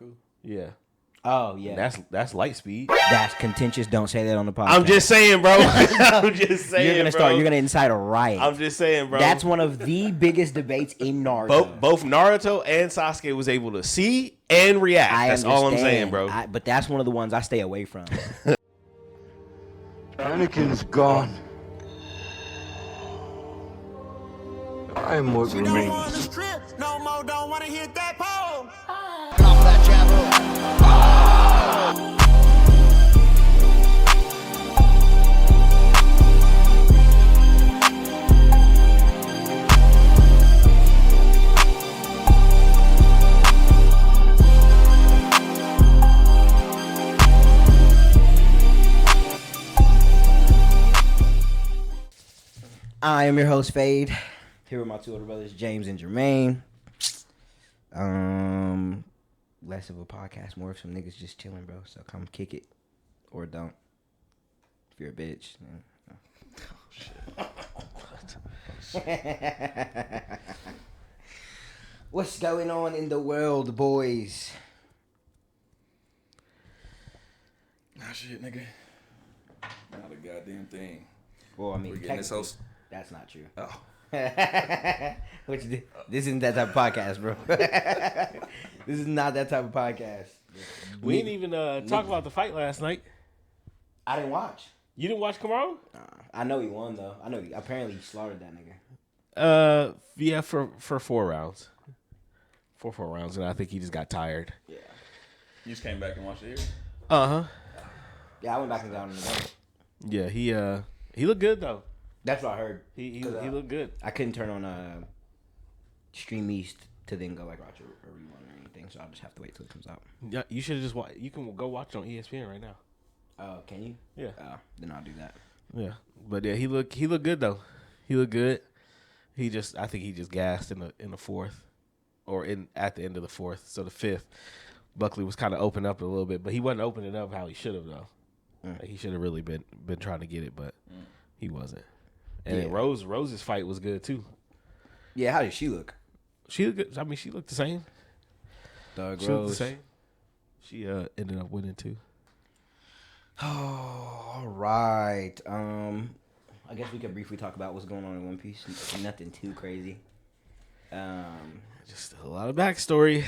Haku. Yeah. Oh yeah, And that's Lightspeed. that's contentious. Don't say that on the podcast. I'm just saying, bro. I'm just saying, You're gonna incite a riot. I'm just saying, bro. That's one of the biggest debates in Naruto. Both Naruto and Sasuke was able to see and react. That's all I'm saying, bro. But that's one of the ones I stay away from. Anakin's gone. I am what remains. No more, don't wanna hit that pole. I am your host, Fade. Here with my two older brothers, James and Jermaine. Less of a podcast, more of some niggas just chilling, bro. So come kick it, or don't. If you're a bitch. Then, What's going on in the world, boys? Nah, shit, nigga. Not a goddamn thing. Well, I mean, We're getting this host. That's not true. Oh. This isn't that type of podcast, bro. This is not that type of podcast. We didn't even talk about the fight last night. I didn't watch. You didn't watch Kamaru? I know he won though. I know he apparently slaughtered that nigga. Yeah, for 4 rounds. 4 rounds, and I think he just got tired. Yeah. You just came back and watched it here? Uh-huh. Yeah, I went back and down in the game. Yeah, he looked good though. That's what I heard. He looked good. I couldn't turn on Stream East to then go like watch a rerun or anything, so I'll just have to wait till it comes out. Yeah, you should have just watched. You can go watch it on ESPN right now. Can you? Yeah. Then I'll do that. Yeah, but yeah, he looked good though. He looked good. I think he just gassed in the fourth, or at the end of the fourth. So the fifth, Buckley was kind of opened up a little bit, but he wasn't opening up how he should have though. Like, he should have really been trying to get it, but he wasn't. And then Rose's fight was good too. Yeah, how did she look? She looked good. I mean, she looked the same. Doug She looked the same. She ended up winning too. Oh, all right. I guess we could briefly talk about what's going on in One Piece. Nothing too crazy. Just a lot of backstory.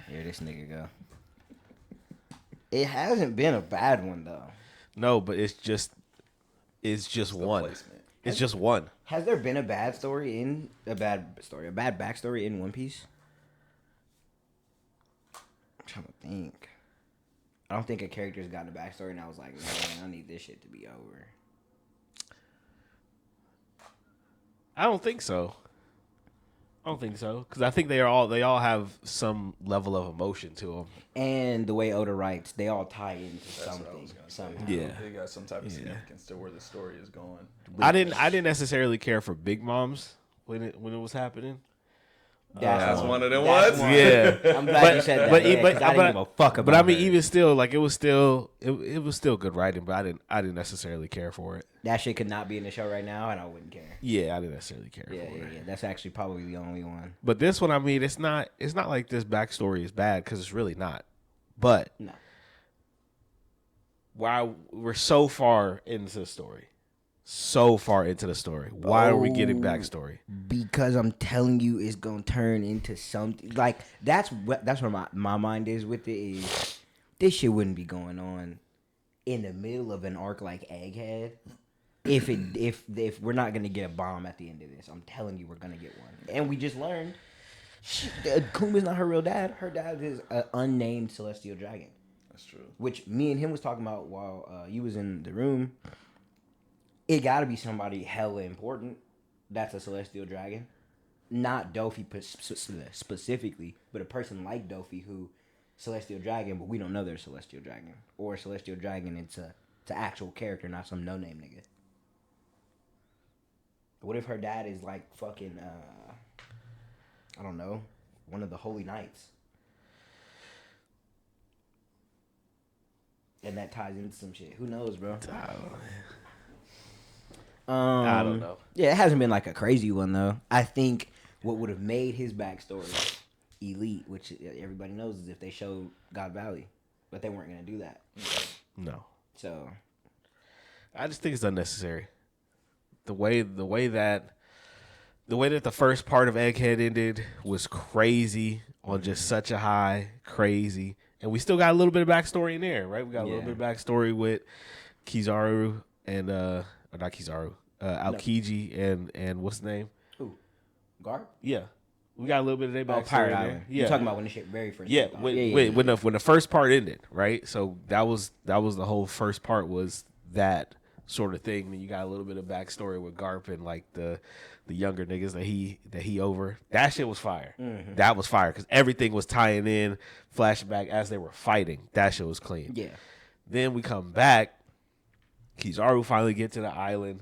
Here this nigga go. It hasn't been a bad one though. No, but it's just one. Placement. It's just one. Has there been a bad backstory in One Piece? I'm trying to think. I don't think a character's gotten a backstory and I was like, man, I need this shit to be over. I don't think so. Because I think they all have some level of emotion to them. And the way Oda writes, they all tie into something somehow. Yeah, They got some type of significance to where the story is going. I didn't necessarily care for Big Moms when it was happening. That's one of them ones. Yeah, I'm glad you said that. I didn't give a fuck about But I mean, her. even still, like it was still good writing, but I didn't necessarily care for it. That shit could not be in the show right now, and I wouldn't care. Yeah, I didn't necessarily care for it. Yeah. That's actually probably the only one. But this one, I mean, it's not like this backstory is bad because it's really not. But No. while we're so far into the story, why are we getting backstory? Because I'm telling you, it's gonna turn into something like that's where my mind is with it. Is this shit wouldn't be going on in the middle of an arc like Egghead if we're not gonna get a bomb at the end of this. I'm telling you, we're gonna get one, and we just learned Kuma's not her real dad. Her dad is an unnamed celestial dragon. That's true. Which me and him was talking about while you was in the room. It got to be somebody hella important that's a celestial dragon. Not Dofi specifically, but a person like Dofi who celestial dragon, but we don't know they're celestial dragon. Or a celestial dragon, it's an actual character, not some no-name nigga. What if her dad is like fucking, I don't know, one of the holy knights? And that ties into some shit. Who knows, bro? I don't know. Yeah, it hasn't been like a crazy one though. I think what would have made his backstory elite, which everybody knows is if they showed God Valley, but they weren't gonna do that. No. So I just think it's unnecessary. The way that the first part of Egghead ended was crazy on just such a high, crazy. And we still got a little bit of backstory in there, right? We got a little bit of backstory with Kizaru and or not Kizaru, Aokiji and what's the name? who? Garp? Yeah. We got a little bit of their backstory Pirate in Island. there. You're talking about when the shit very first. Yeah, kicked off. when the first part ended, right? So that was the whole first part was that sort of thing. Then you got a little bit of backstory with Garp and like the younger niggas that he over. That shit was fire. Mm-hmm. That was fire because everything was tying in, flashback as they were fighting. That shit was clean. Yeah. Then we come back. Kizaru finally get to the island.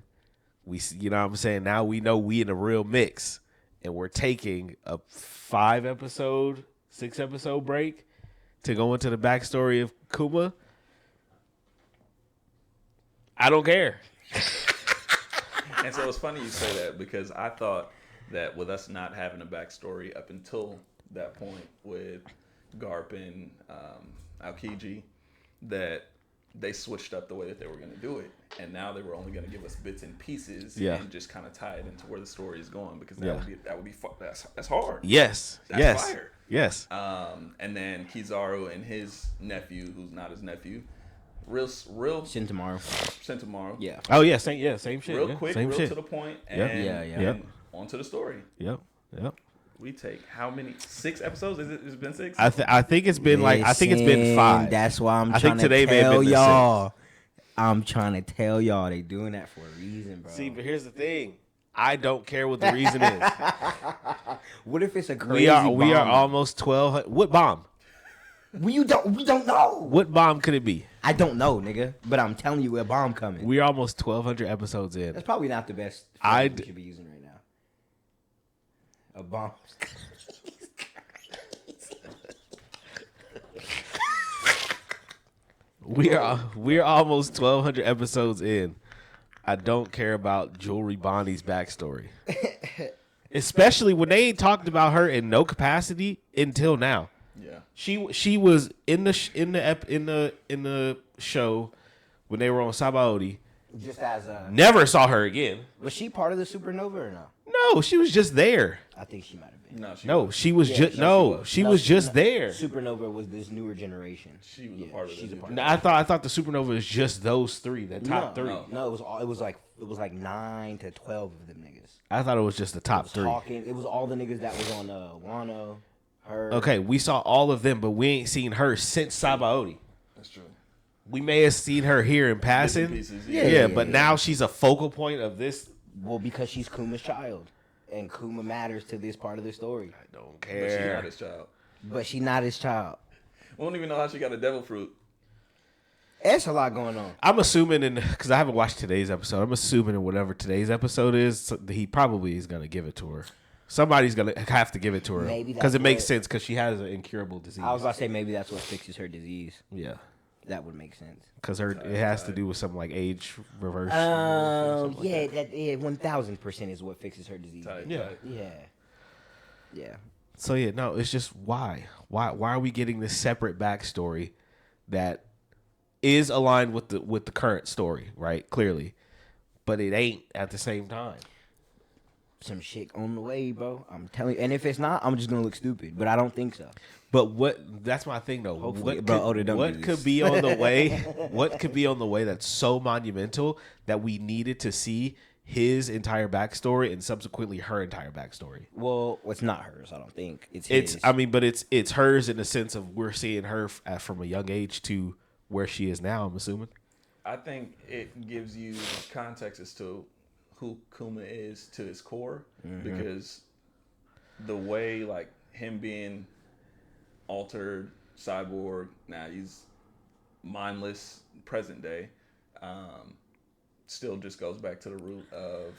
We, you know what I'm saying? Now we know we in a real mix. And we're taking a 6 episode break to go into the backstory of Kuma. I don't care. And so it's funny you say that because I thought that with us not having a backstory up until that point with Garp and Aokiji, that they switched up the way that they were going to do it. And now they were only going to give us bits and pieces and just kind of tie it into where the story is going because that would be that's hard. Yes. That's fire. Yes. And then Kizaru and his nephew, who's not his nephew, real Sentomaru. Yeah. Oh yeah, same shit. Real yeah. quick, same real shit. to the point, Yep. and, Yep. and on to the story. Yep. We take how many? 6 episodes? It's been 6? I think it's been I think it's been 5. That's why I'm I trying think to today may have tell been the y'all. I'm trying to tell y'all they doing that for a reason, bro. See, but here's the thing. I don't care what the reason is. What if it's a crazy We are bomb? almost 1,200. What bomb? We don't know. What bomb could it be? I don't know, nigga. But I'm telling you, a bomb coming. We're almost 1,200 episodes in. That's probably not the best I we should be using right now. A bomb. We're almost 1,200 episodes in. I don't care about Jewelry Bonnie's backstory, especially when they ain't talked about her in no capacity until now. Yeah. She was in the show when they were on Sabaody. Just as a. Never saw her again. Was she part of the supernova or no? No, she was just there. I think she might have been. No, She was just there. Supernova was this newer generation. She was a part of it. No, I thought the Supernova was just those three, the top three. No, it was like 9 to 12 of them niggas. I thought it was just the top three. It was all the niggas that was on Wano, her. Okay, we saw all of them, but we ain't seen her since Sabaody. That's true. We may have seen her here in passing. Pieces, Yeah, but now she's a focal point of this. Well, because she's Kuma's child, and Kuma matters to this part of the story. I don't But she's care. not his child. But she's not his child. We don't even know how she got a devil fruit. It's a lot going on. I'm assuming, because I haven't watched today's episode, I'm assuming in whatever today's episode is, he probably is going to give it to her. Somebody's going to have to give it to her. Maybe because that's it makes what- sense, because she has an incurable disease. I was about to say maybe that's what fixes her disease. Yeah. That would make sense. Because it has to do with some like age reverse. Yeah, that 1000% is what fixes her disease. Tight, Yeah. tight. Yeah. So yeah, no, it's just why are we getting this separate backstory that is aligned with the current story, right? Clearly, but it ain't at the same time. Some shit on the way, bro. I'm telling you. And if it's not, I'm just gonna look stupid. But I don't think so. But that's my thing though. Hopefully, What bro, could, Oda, don't do what this. could be on the way? What could be on the way that's so monumental that we needed to see his entire backstory and subsequently her entire backstory? Well, it's not hers. I don't think it's his. But it's hers in the sense of we're seeing her from a young age to where she is now. I'm assuming. I think it gives you context as to who Kuma is to his core, because the way like him being altered, cyborg, now he's mindless, present day, still just goes back to the root of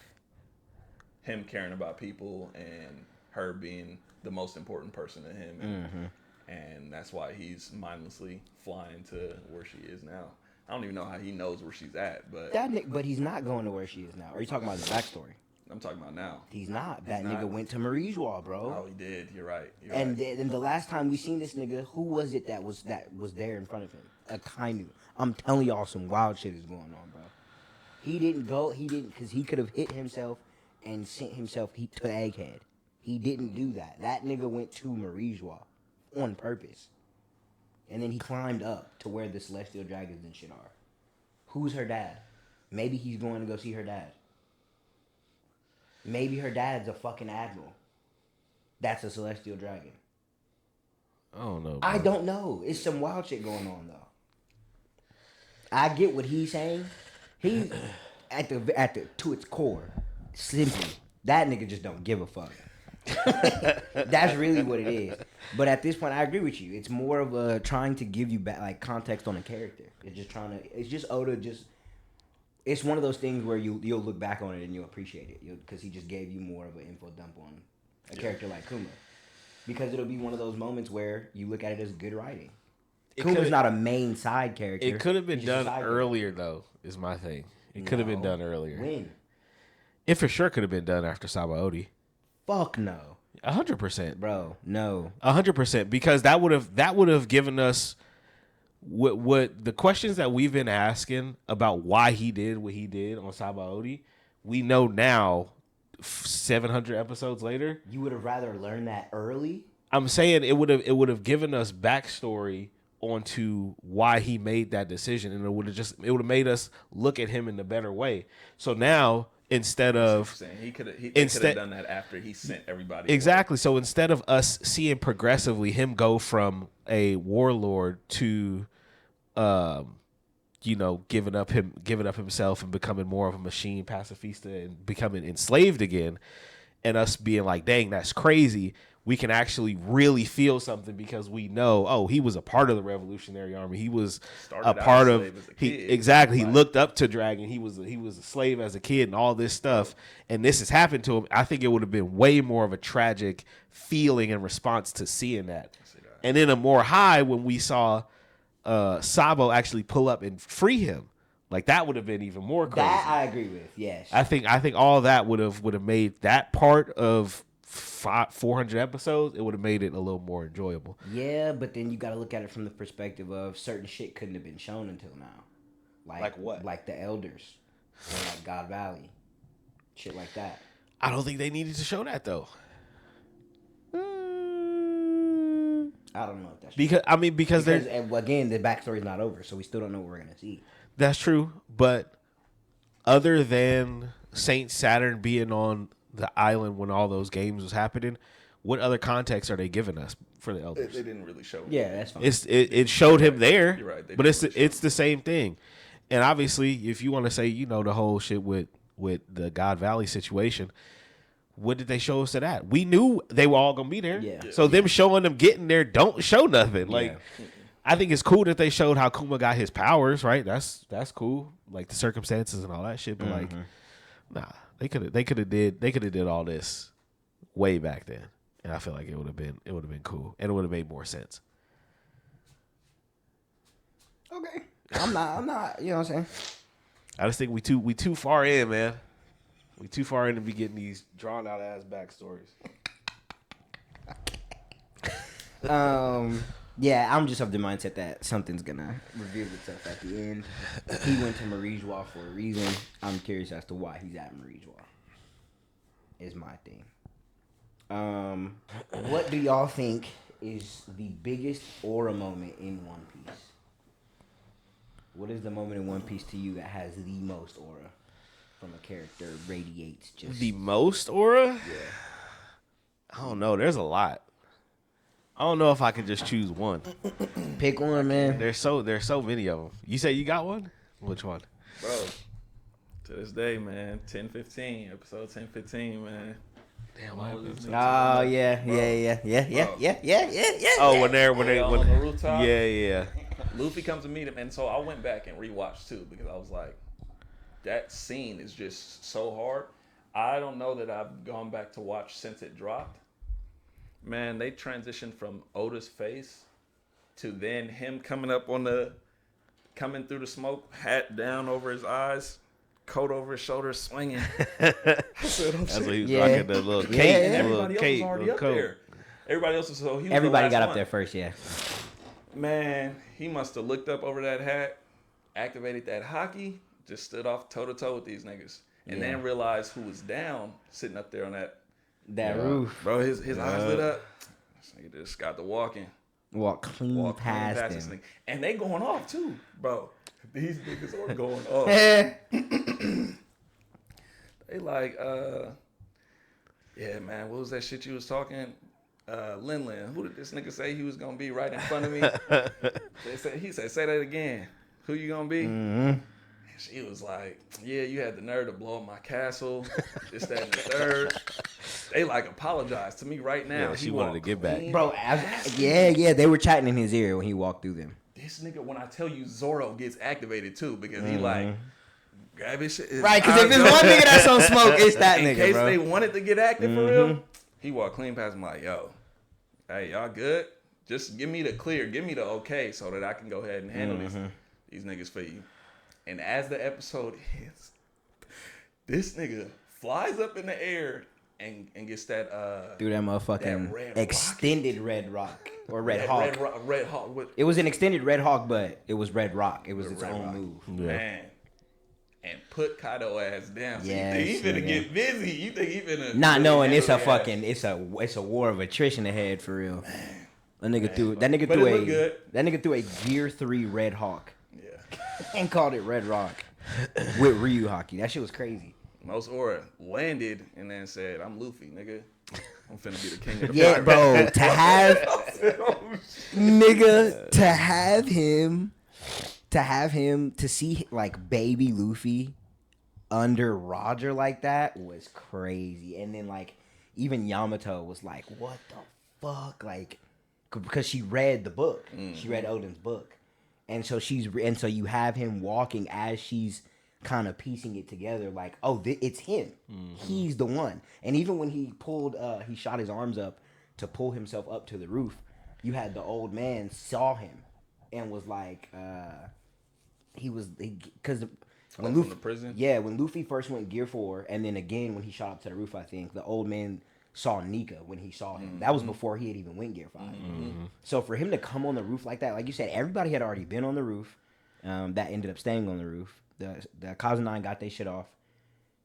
him caring about people and her being the most important person to him. And that's why he's mindlessly flying to where she is now. I don't even know how he knows where she's at, but but he's not going to where she is now. Are you talking about the backstory? I'm talking about now. He's not. That He's nigga not. went to Marijois, bro. Oh, he did. You're right. You're And right. then the last time we seen this nigga, who was it that was there in front of him? A Kainu. I'm telling y'all, some wild shit is going on, bro. He didn't go. He didn't because he could have hit himself and sent himself to Egghead. He didn't do that. That nigga went to Marijois on purpose, and then he climbed up to where the Celestial Dragons and shit are. Who's her dad? Maybe he's going to go see her dad. Maybe her dad's a fucking admiral. That's a Celestial Dragon. I don't know. I bro. don't know. It's some wild shit going on though. I get what he's saying. He at the to its core, simply that nigga just don't give a fuck. That's really what it is. But at this point, I agree with you. It's more of a trying to give you back like context on a character. It's just trying to. It's just Oda just. It's one of those things where you'll look back on it and you'll appreciate it because he just gave you more of an info dump on a character like Kuma. Because it'll be one of those moments where you look at it as good writing. Kuma's not a main side character. It could have been He's just a done side earlier, though, is my thing. It could have been No. done earlier. When? It for sure could have been done after Sabaody. Fuck no. 100%. Bro, no. 100%. Because that would have given us what the questions that we've been asking about why he did what he did on Sabaody, we know now 700 episodes later. You would have rather learned that early? I'm saying it would have given us backstory onto why he made that decision, and it would have made us look at him in a better way. So now instead of Saying he could have done that after he sent everybody. exactly, so instead of us seeing progressively him go from a warlord to, giving up himself and becoming more of a machine pacifista and becoming enslaved again, and us being like, dang, that's crazy. We can actually really feel something because we know, oh, he was a part of the Revolutionary Army. He was Started a out part a of slave as a he kid. exactly. He Like- looked up to Dragon. He was a slave as a kid and all this stuff. And this has happened to him. I think it would have been way more of a tragic feeling in response to seeing that. And then a more high when we saw Sabo actually pull up and free him. Like that would have been even more crazy. That I agree with, yes. I think all that would have made that part of 400 episodes. It would have made it a little more enjoyable. Yeah, but then you got to look at it from the perspective of certain shit couldn't have been shown until now. Like what? Like the Elders. Or like God Valley. Shit like that. I don't think they needed to show that though. I don't know if that's Because true. because Because, they're again, the backstory's not over, so we still don't know what we're going to see. that's true. But other than Saint Saturn being on the island when all those games was happening, what other context are they giving us for the elders? They didn't really show. Yeah, that's fine. It showed him there, You're right. They but didn't really it's the same thing. And obviously, if you want to say the whole shit with the God Valley situation, what did they show us to that? We knew they were all gonna be there. Yeah. So them showing them getting there don't show nothing. Like I think it's cool that they showed how Kuma got his powers. Right? That's cool. Like the circumstances and all that shit. But like, nah, they could have did all this way back then. And I feel like it would have been cool, and it would have made more sense. Okay. I'm not, you know what I'm saying? I just think we too far in, man. We too far in to be getting these drawn out ass backstories. Yeah, I'm just of the mindset that something's gonna reveal itself at the end. He went to Marijois for a reason. I'm curious as to why he's at Marijois. Is my thing. What do y'all think is the biggest aura moment in One Piece? What is the moment in One Piece to you that has the most aura from a character, radiates just The most aura? Yeah. I don't know. There's a lot. I don't know if I can just choose one. pick one, man? There's so many of them. You say you got one? Which one? Bro, to this day, man, 10-15, episode 10-15, man. Damn, what happened? Oh yeah. Oh, when they on the rooftop. yeah. Luffy comes to meet him, and so I went back and rewatched too because I was like, that scene is just so hard. I don't know that I've gone back to watch since it dropped. Man, they transitioned from Oda's face to then him coming through the smoke, hat down over his eyes. coat over his shoulders, swinging. I said, That's what he was Yeah. rocking, the little Yeah. cape. And the little everybody else cape, was already little up coat. there. Everybody else was so he was Everybody the got last up one. there first, yeah. Man, he must have looked up over that hat, activated that hockey, just stood off toe to toe with these niggas, and Yeah. then realized who was down, sitting up there on that Roof. bro. His eyes lit up. This nigga just got to walking, Walk clean past this him. nigga, and they going off too, bro. These niggas are going off. They like, yeah, man. What was that shit you was talking? Lin. Who did this nigga say he was gonna be right in front of me? He said, say that again. Who you gonna be? And she was like, yeah, you had the nerve to blow up my castle. This, that, and the third. They like apologize to me right now. Yeah, she He wanted to walked get back. clean. Bro, yeah, they were chatting in his ear when he walked through them. This nigga, when I tell you, Zoro gets activated too because he like grab his shit. Right, because if it's one nigga that's on smoke, it's that in nigga, case bro. they wanted to get active for real, he walked clean past him like, yo, hey, y'all good? Just give me the clear, give me the okay so that I can go ahead and handle these niggas for you. And as the episode ends, this nigga flies up in the air and gets that Through that motherfucking that red extended red rock or red hawk. Red Hawk with It was an extended red hawk, but it was red rock. It was its Red own Rock. move. man. And put Kaido ass down. So Yes, you think he finna nigga. get busy? You think he finna Not really knowing it's a handle their ass? fucking it's a war of attrition ahead for real. That nigga threw But it looked good. that nigga threw a Gear 3 red hawk Yeah. and called it red rock with Ryu hockey. That shit was crazy. Most Aura landed and then said, I'm Luffy, nigga. I'm finna be the king of the Yeah, pirate." bro, to have Oh, nigga to have him to see like baby Luffy under Roger like that was crazy. And then like even Yamato was like, what the fuck? Like, because she read the book. She read Odin's book. And so you have him walking as she's kind of piecing it together like, oh, it's him. He's the one. And even when he shot his arms up to pull himself up to the roof, you had the old man saw him and was like, because when from Luffy, the prison? yeah, when Luffy first went Gear 4, and then again when he shot up to the roof, I think the old man saw Nika when he saw him. That was before he had even went Gear 5. So for him to come on the roof like that, like you said, everybody had already been on the roof. That ended up staying on the roof. The Kazunine got their shit off,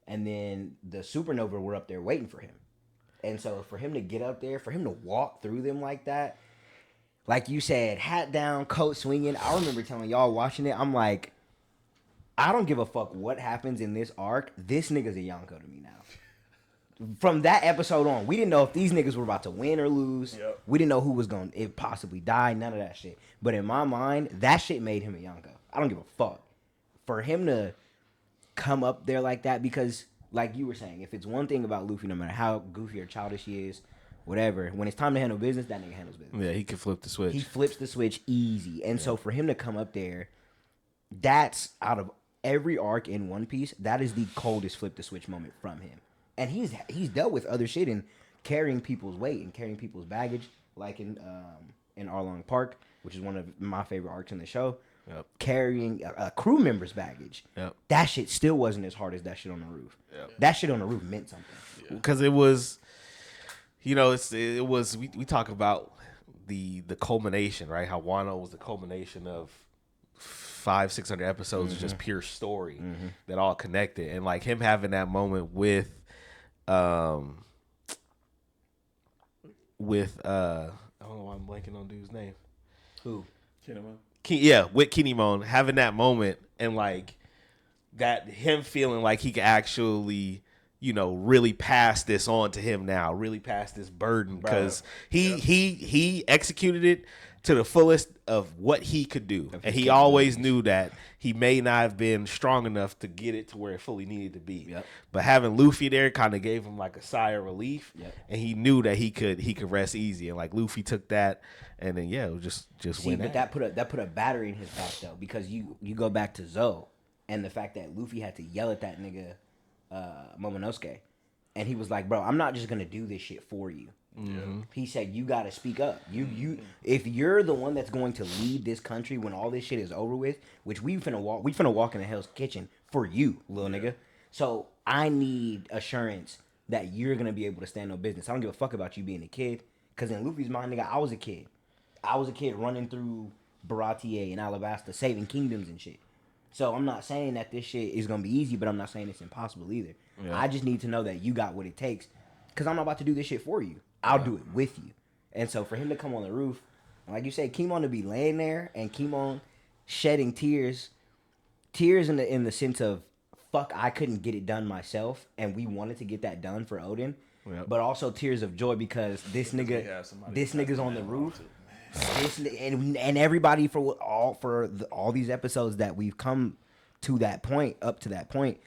and then the Supernova were up there waiting for him. And so for him to get up there, for him to walk through them like that, like you said, hat down, coat swinging. I remember telling y'all watching it, I'm like, I don't give a fuck what happens in this arc. This nigga's a Yonko to me now. From that episode on, we didn't know if these niggas were about to win or lose. Yep. We didn't know who was going to possibly die, none of that shit. But in my mind, that shit made him a Yonko. I don't give a fuck. For him to come up there like that, because like you were saying, if it's one thing about Luffy, no matter how goofy or childish he is, whatever, when it's time to handle business, that nigga handles business. Yeah, he can flip the switch. He flips the switch easy. And so for him to come up there, that's out of every arc in One Piece, that is the coldest flip the switch moment from him. And he's dealt with other shit in carrying people's weight and carrying people's baggage, like in Arlong Park, which is one of my favorite arcs in the show. Yep. Carrying a crew member's baggage. Yep. That shit still wasn't as hard as that shit on the roof. Yep. That shit on the roof meant something. Because it was, it was. We talk about the culmination, right? How Wano was the culmination of 500-600 episodes of just pure story that all connected, and like him having that moment with I don't know why I'm blanking on dude's name. Who? Kinema. With Kinemon, having that moment and like that, him feeling like he could actually, really pass this on to him now, really pass this burden, because he executed it to the fullest of what he could do, and he always knew that he may not have been strong enough to get it to where it fully needed to be. Yep. But having Luffy there kind of gave him like a sigh of relief, Yep. and he knew that he could rest easy, and like Luffy took that, and then it was just See, went but that put a battery in his back though, because you go back to Zoe and the fact that Luffy had to yell at that nigga Momonosuke, and he was like, "Bro, I'm not just gonna do this shit for you. He said, "You got to speak up. If you're the one that's going to lead this country when all this shit is over with, which we finna walk in the Hell's Kitchen for you, little nigga. So I need assurance that you're gonna be able to stand on business. I don't give a fuck about you being a kid, because in Luffy's mind, nigga, I was a kid. I was a kid running through Baratier and Alabasta, saving kingdoms and shit. So I'm not saying that this shit is gonna be easy, but I'm not saying it's impossible either. Yeah. I just need to know that you got what it takes, because I'm not about to do this shit for you. I'll do it with you." And so for him to come on the roof, like you said, Kimon to be laying there and Kimon shedding tears in the sense of, fuck, I couldn't get it done myself, and we wanted to get that done for Odin, but also tears of joy because this nigga's on the roof. And everybody for all these episodes that we've come to that point, up to that point,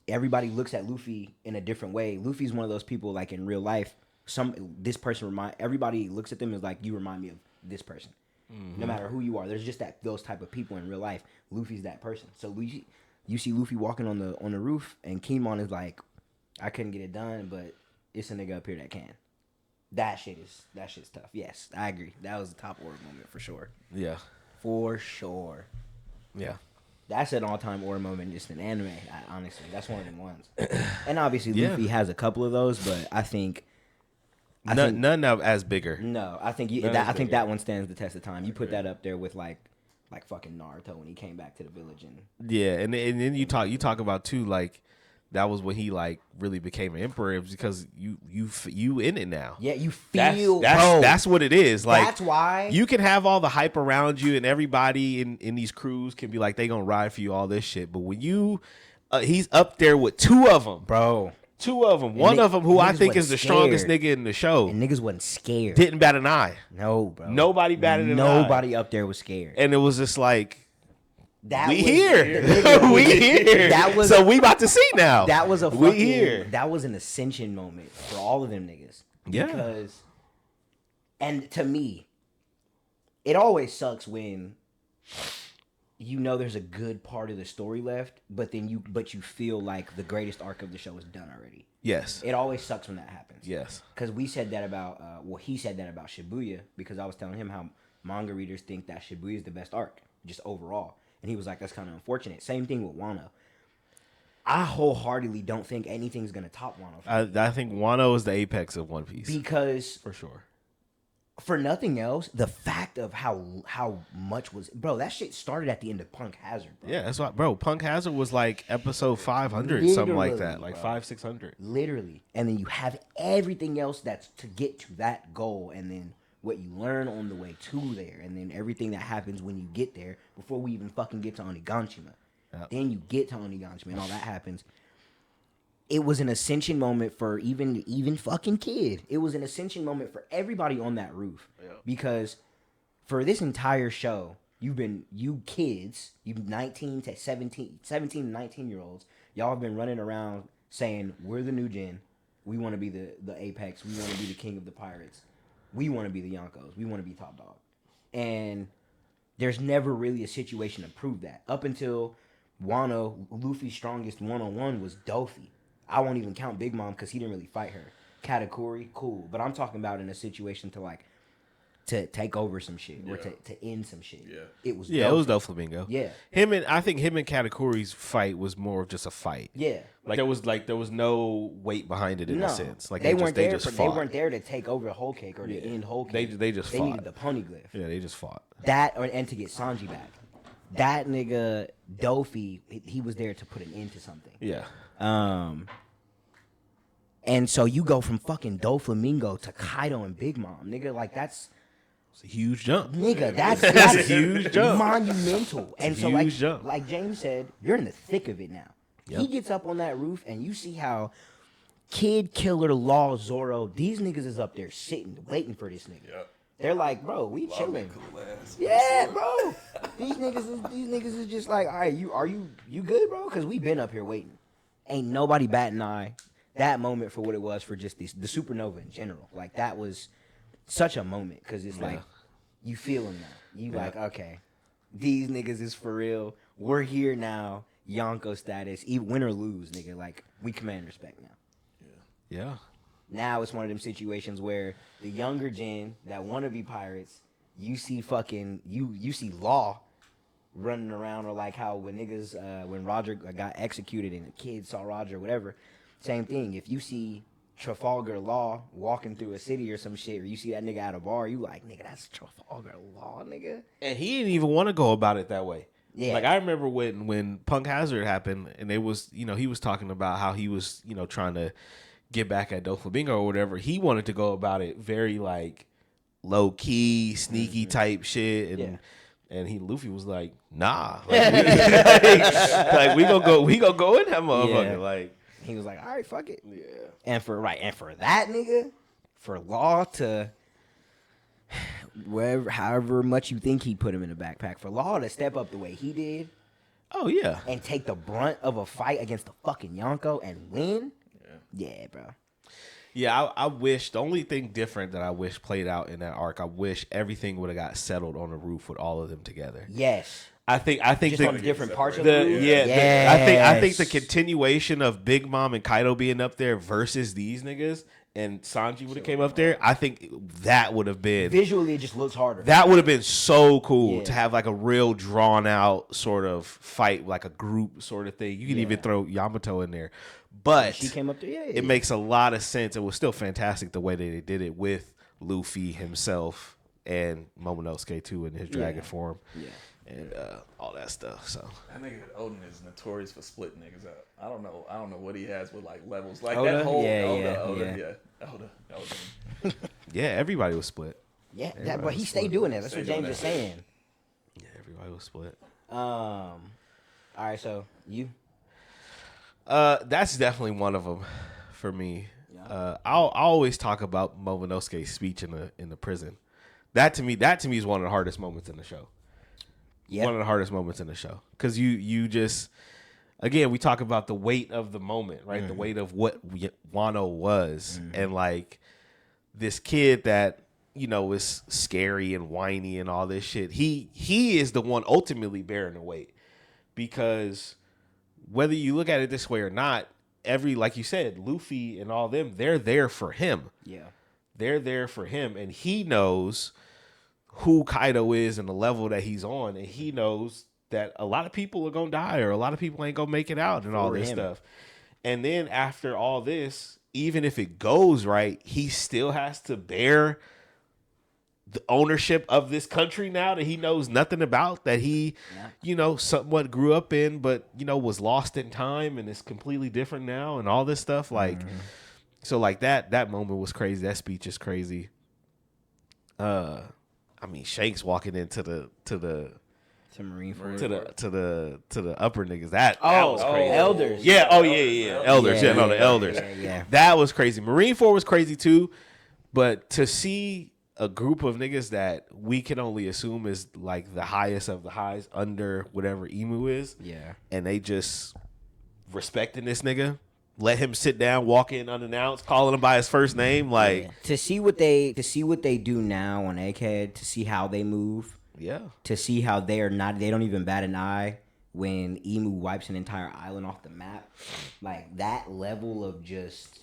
everybody looks at Luffy in a different way. Luffy's one of those people, like in real life, everybody looks at them as like, you remind me of this person. No matter who you are, there's just those type of people in real life. Luffy's that person. So you see Luffy walking on the roof, and Kimon is like, I couldn't get it done, but it's a nigga up here that can. That shit's tough. Yes, I agree. That was the top Oro moment for sure. Yeah. For sure. Yeah. That's an all-time Oro moment just in anime, honestly. That's one of them ones. And obviously Luffy has a couple of those, but I think none of as bigger. No, I think that one stands the test of time. You put that up there with like fucking Naruto when he came back to the village and then you talk about too, like that was when he like really became an emperor, because you in it now. Yeah, you feel that's what it is. Like that's why you can have all the hype around you, and everybody in these crews can be like they gonna ride for you, all this shit. But when you he's up there with two of them, bro. Two of them. One of them, who I think is the strongest nigga in the show. And niggas wasn't scared. Didn't bat an eye. No, bro. Nobody batted an eye. Nobody up there was scared. And it was just like, we here. So we about to see now. That was here. That was an ascension moment for all of them niggas. Yeah. Because, and to me, it always sucks when you know there's a good part of the story left, but you feel like the greatest arc of the show is done already. Yes. It always sucks when that happens. Yes. Because we said that about, he said that about Shibuya, because I was telling him how manga readers think that Shibuya is the best arc, just overall. And he was like, that's kind of unfortunate. Same thing with Wano. I wholeheartally don't think anything's going to top Wano. I think Wano is the apex of One Piece. Because, for sure. For nothing else, the fact of how much was, bro, that shit started at the end of Punk Hazard, bro. Yeah, that's why, bro. Punk Hazard was like episode 500, something like that, like 500-600. Literally. And then you have everything else that's to get to that goal, and then what you learn on the way to there, and then everything that happens when you get there before we even fucking get to Oniganshima. Yep. Then you get to Oniganshima and all that happens. It was an ascension moment for even fucking Kid. It was an ascension moment for everybody on that roof. Yeah. Because for this entire show, you kids, you 19 to 17 to 19-year-olds, y'all have been running around saying, we're the new gen. We want to be the apex. We want to be the king of the pirates. We want to be the Yonkos. We want to be top dog. And there's never really a situation to prove that. Up until Wano, Luffy's strongest one-on-one was Dofi. I won't even count Big Mom because he didn't really fight her. Katakuri, cool. But I'm talking about in a situation to take over some shit or to end some shit. Yeah. It was Doflamingo. Yeah. I think him and Katakuri's fight was more of just a fight. Yeah. There was no weight behind it in a sense. Like they weren't there to take over Whole Cake or to end Whole Cake. They just fought. They needed the poneglyph. Yeah, they just fought. And to get Sanji back. That nigga Dofi, he was there to put an end to something. Yeah. And so you go from fucking Doflamingo to Kaido and Big Mom, nigga. Like that's a huge jump, nigga. That's a huge jump, monumental. And it's so like James said, you're in the thick of it now. Yep. He gets up on that roof and you see how Kid, Killer, Law, Zoro, these niggas is up there sitting, waiting for this nigga. Yep. They're like, bro, we chilling. Cool ass. Yeah, bro. These niggas is just like, all right, you good, bro? Because we been up here waiting. Ain't nobody bat an eye. That moment for what it was for just the supernova in general. Like, that was such a moment because it's like, you feel them now. You like, okay, these niggas is for real. We're here now. Yonko status. Win or lose, nigga. Like, we command respect now. Yeah. Now it's one of them situations where the younger gen that want to be pirates, you see Law running around, or like how when niggas when Roger got executed and the kids saw Roger, whatever. Same thing. If you see Trafalgar Law walking through a city or some shit, or you see that nigga at a bar, you like, nigga, that's Trafalgar Law, nigga. And he didn't even want to go about it that way. Yeah. Like I remember when Punk Hazard happened, and they was, you know, he was talking about how he was, you know, trying to get back at Doflamingo or whatever. He wanted to go about it very like low key, sneaky type shit, and Luffy was like, nah, like, we gonna go in that motherfucker. Yeah. Like He was like, all right, fuck it. yeah, And for that nigga, for Law to however much you think he put him in the backpack, for Law to step up the way he did oh yeah, and take the brunt of a fight against the fucking Yonko and win. Yeah, bro. yeah. I wish the only thing different that I wish played out in that arc, I wish everything would have got settled on the roof with all of them together. Yes. I think Just on different parts of the roof. I think the continuation of Big Mom and Kaido being up there versus these niggas and Sanji would have came up there. I think that would have been Visually, it just looks harder. that would have been so cool Yeah. to have like a real drawn out sort of fight, like a group sort of thing. You can even throw Yamato in there, but She came up there. Yeah, it makes a lot of sense. It was still fantastic the way that they did it with Luffy himself and Momonosuke too in his dragon form. Yeah. And all that stuff. So That nigga Odin is notorious for splitting niggas up. I don't know what he has with like levels. Like Oda? that whole Yeah, Oda. yeah, everybody was split. Yeah, Everybody but he was stayed split. doing that. That's what Stayed doing James is that. saying. Yeah, everybody was split. All right, so you. That's definitely one of them for me. I'll always talk about Momonosuke's speech in the prison. That to me is one of the hardest moments in the show. Yeah. One of the hardest moments in the show, because you just, again, we talk about the weight of the moment, right? The weight of what Wano was, and like this kid that, you know, is scary and whiny and all this shit. He is the one ultimately bearing the weight, because whether you look at it this way or not, like you said, Luffy and all them, they're there for him. Yeah. They're there for him, and he knows who Kaido is and the level that he's on, and he knows that a lot of people are gonna die, or a lot of people ain't gonna make it out, and all this stuff. And then after all this, even if it goes right, he still has to bear the ownership of this country now that he knows nothing about, that he, you know, somewhat grew up in, but, you know, was lost in time and is completely different now, and all this stuff. Like, so like that moment was crazy. That speech is crazy. I mean, Shanks walking into the To Marineford. to the upper niggas. That was crazy. Elders. Yeah. Oh yeah. Elders. Yeah. No, the elders. Yeah. That was crazy. Marineford was crazy too, but to see a group of niggas that we can only assume is like the highest of the highs under whatever Emu is, Yeah. and they just respecting this nigga, let him sit down, walk in unannounced, calling him by his first name, like To see what they do now on Egghead, to see how they move, yeah. to see how they don't even bat an eye when Emu wipes an entire island off the map. Like that level of just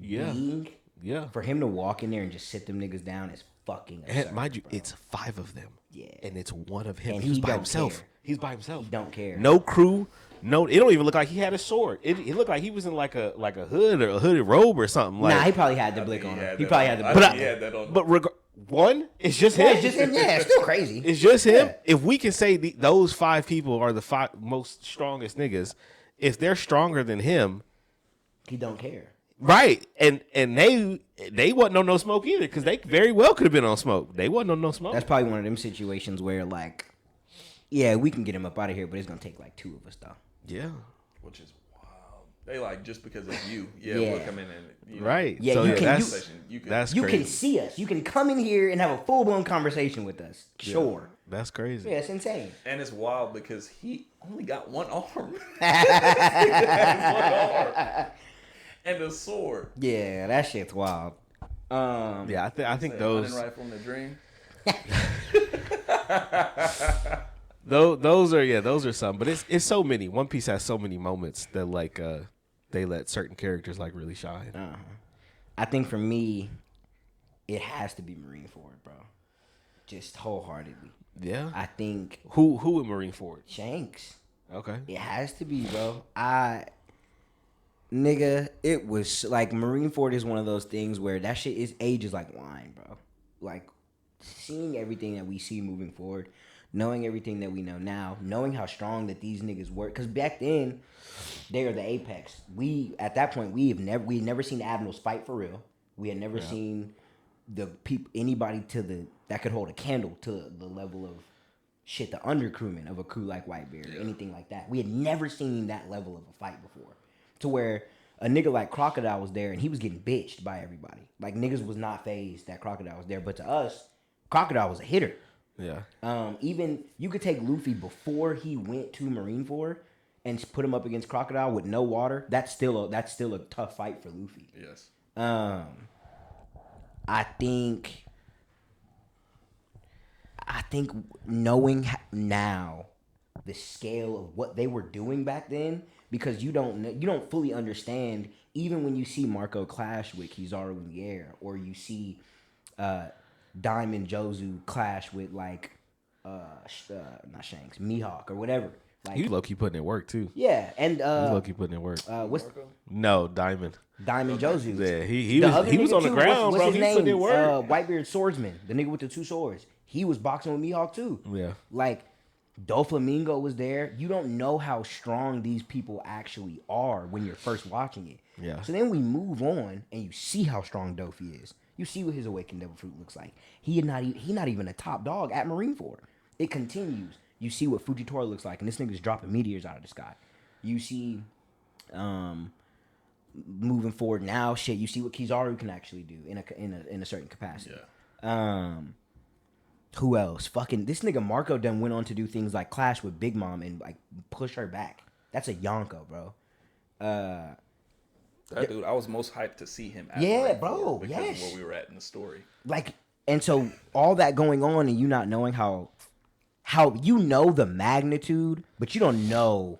being, Yeah. for him to walk in there and just sit them niggas down is fucking absurd, And mind you, bro. it's 5 of them. Yeah. And it's one of him. And He was he by don't himself. care. He's by himself. He don't care. No crew. No, it don't even look like he had a sword. It looked like he was in like a hood or a hooded robe or something. Like, Nah, he probably had the blick on him. He probably had the blick but on he him. had that on. but one, it's just him. Yeah, it's just him. Yeah, it's still crazy. It's just him. Yeah. If we can say those 5 people are the 5 most strongest niggas, if they're stronger than him, He don't care. right? And they wasn't on no smoke either, because they very well could have been on smoke. They wasn't on no smoke. That's probably one of them situations where, like, yeah, we can get him up out of here, but it's gonna take like 2 of us though. yeah. Which is wild. They like, just because of you, Yeah. we'll come in and Right. Yeah, So, you can- that's, you can- that's You crazy. can see us. You can come in here and have a full blown conversation with us. Sure. That's crazy. Yeah, it's insane. And it's wild because he only got one arm. He has one arm. And a sword. Yeah, that shit's wild. Yeah, I think Say, those hunting rifle in the dream. those are some, but it's so many. One Piece has so many moments that like they let certain characters like really shine. I think for me, it has to be Marineford, bro. Just wholeheartedly. Yeah. I think Who in Marineford? Shanks. Okay. It has to be, bro. Nigga, it was like Marineford is one of those things where that shit is age is like wine, bro. Like seeing everything that we see moving forward, knowing everything that we know now, knowing how strong that these niggas were. Because back then, they are the apex. We at that point we had never seen admirals fight for real. We had never seen anybody that could hold a candle to the level of shit, the undercrewman of a crew like Whitebeard or anything like that. We had never seen that level of a fight before. To where a nigga like Crocodile was there and he was getting bitched by everybody. Like niggas was not phased that Crocodile was there, but to us, Crocodile was a hitter. Yeah. Even you could take Luffy before he went to Marineford and put him up against Crocodile with no water. That's still a tough fight for Luffy. Yes. I think knowing now the scale of what they were doing back then, because you don't fully understand even when you see Marco clash with Kizaru in the air, or you see Diamond Jozu clash with like not Shanks, Mihawk or whatever. Like He low-key putting in work too. yeah, and He low-key putting in work. what's No, Diamond. Diamond Jozu? Yeah, he The was other he was nigga, on the too, ground, what's bro. his He name? putting in work. Whitebeard swordsman, the nigga with the 2 swords. He was boxing with Mihawk too. Yeah. Like Doflamingo was there. You don't know how strong these people actually are when you're first watching it. Yeah. So then we move on and you see how strong Dofi is. You see what his awakened devil fruit looks like. He not even a top dog at Marineford. It continues. You see what Fujitora looks like, and this nigga's dropping meteors out of the sky. You see, moving forward now, shit. You see what Kizaru can actually do in a certain capacity. Yeah. Who else? Fucking this nigga Marco then went on to do things like clash with Big Mom and like push her back. That's a Yonko, bro. That dude, I was most hyped to see him. At Yeah, Marineford bro, because yes. of where we were at in the story. Like, and so all that going on and you not knowing how you know the magnitude, but you don't know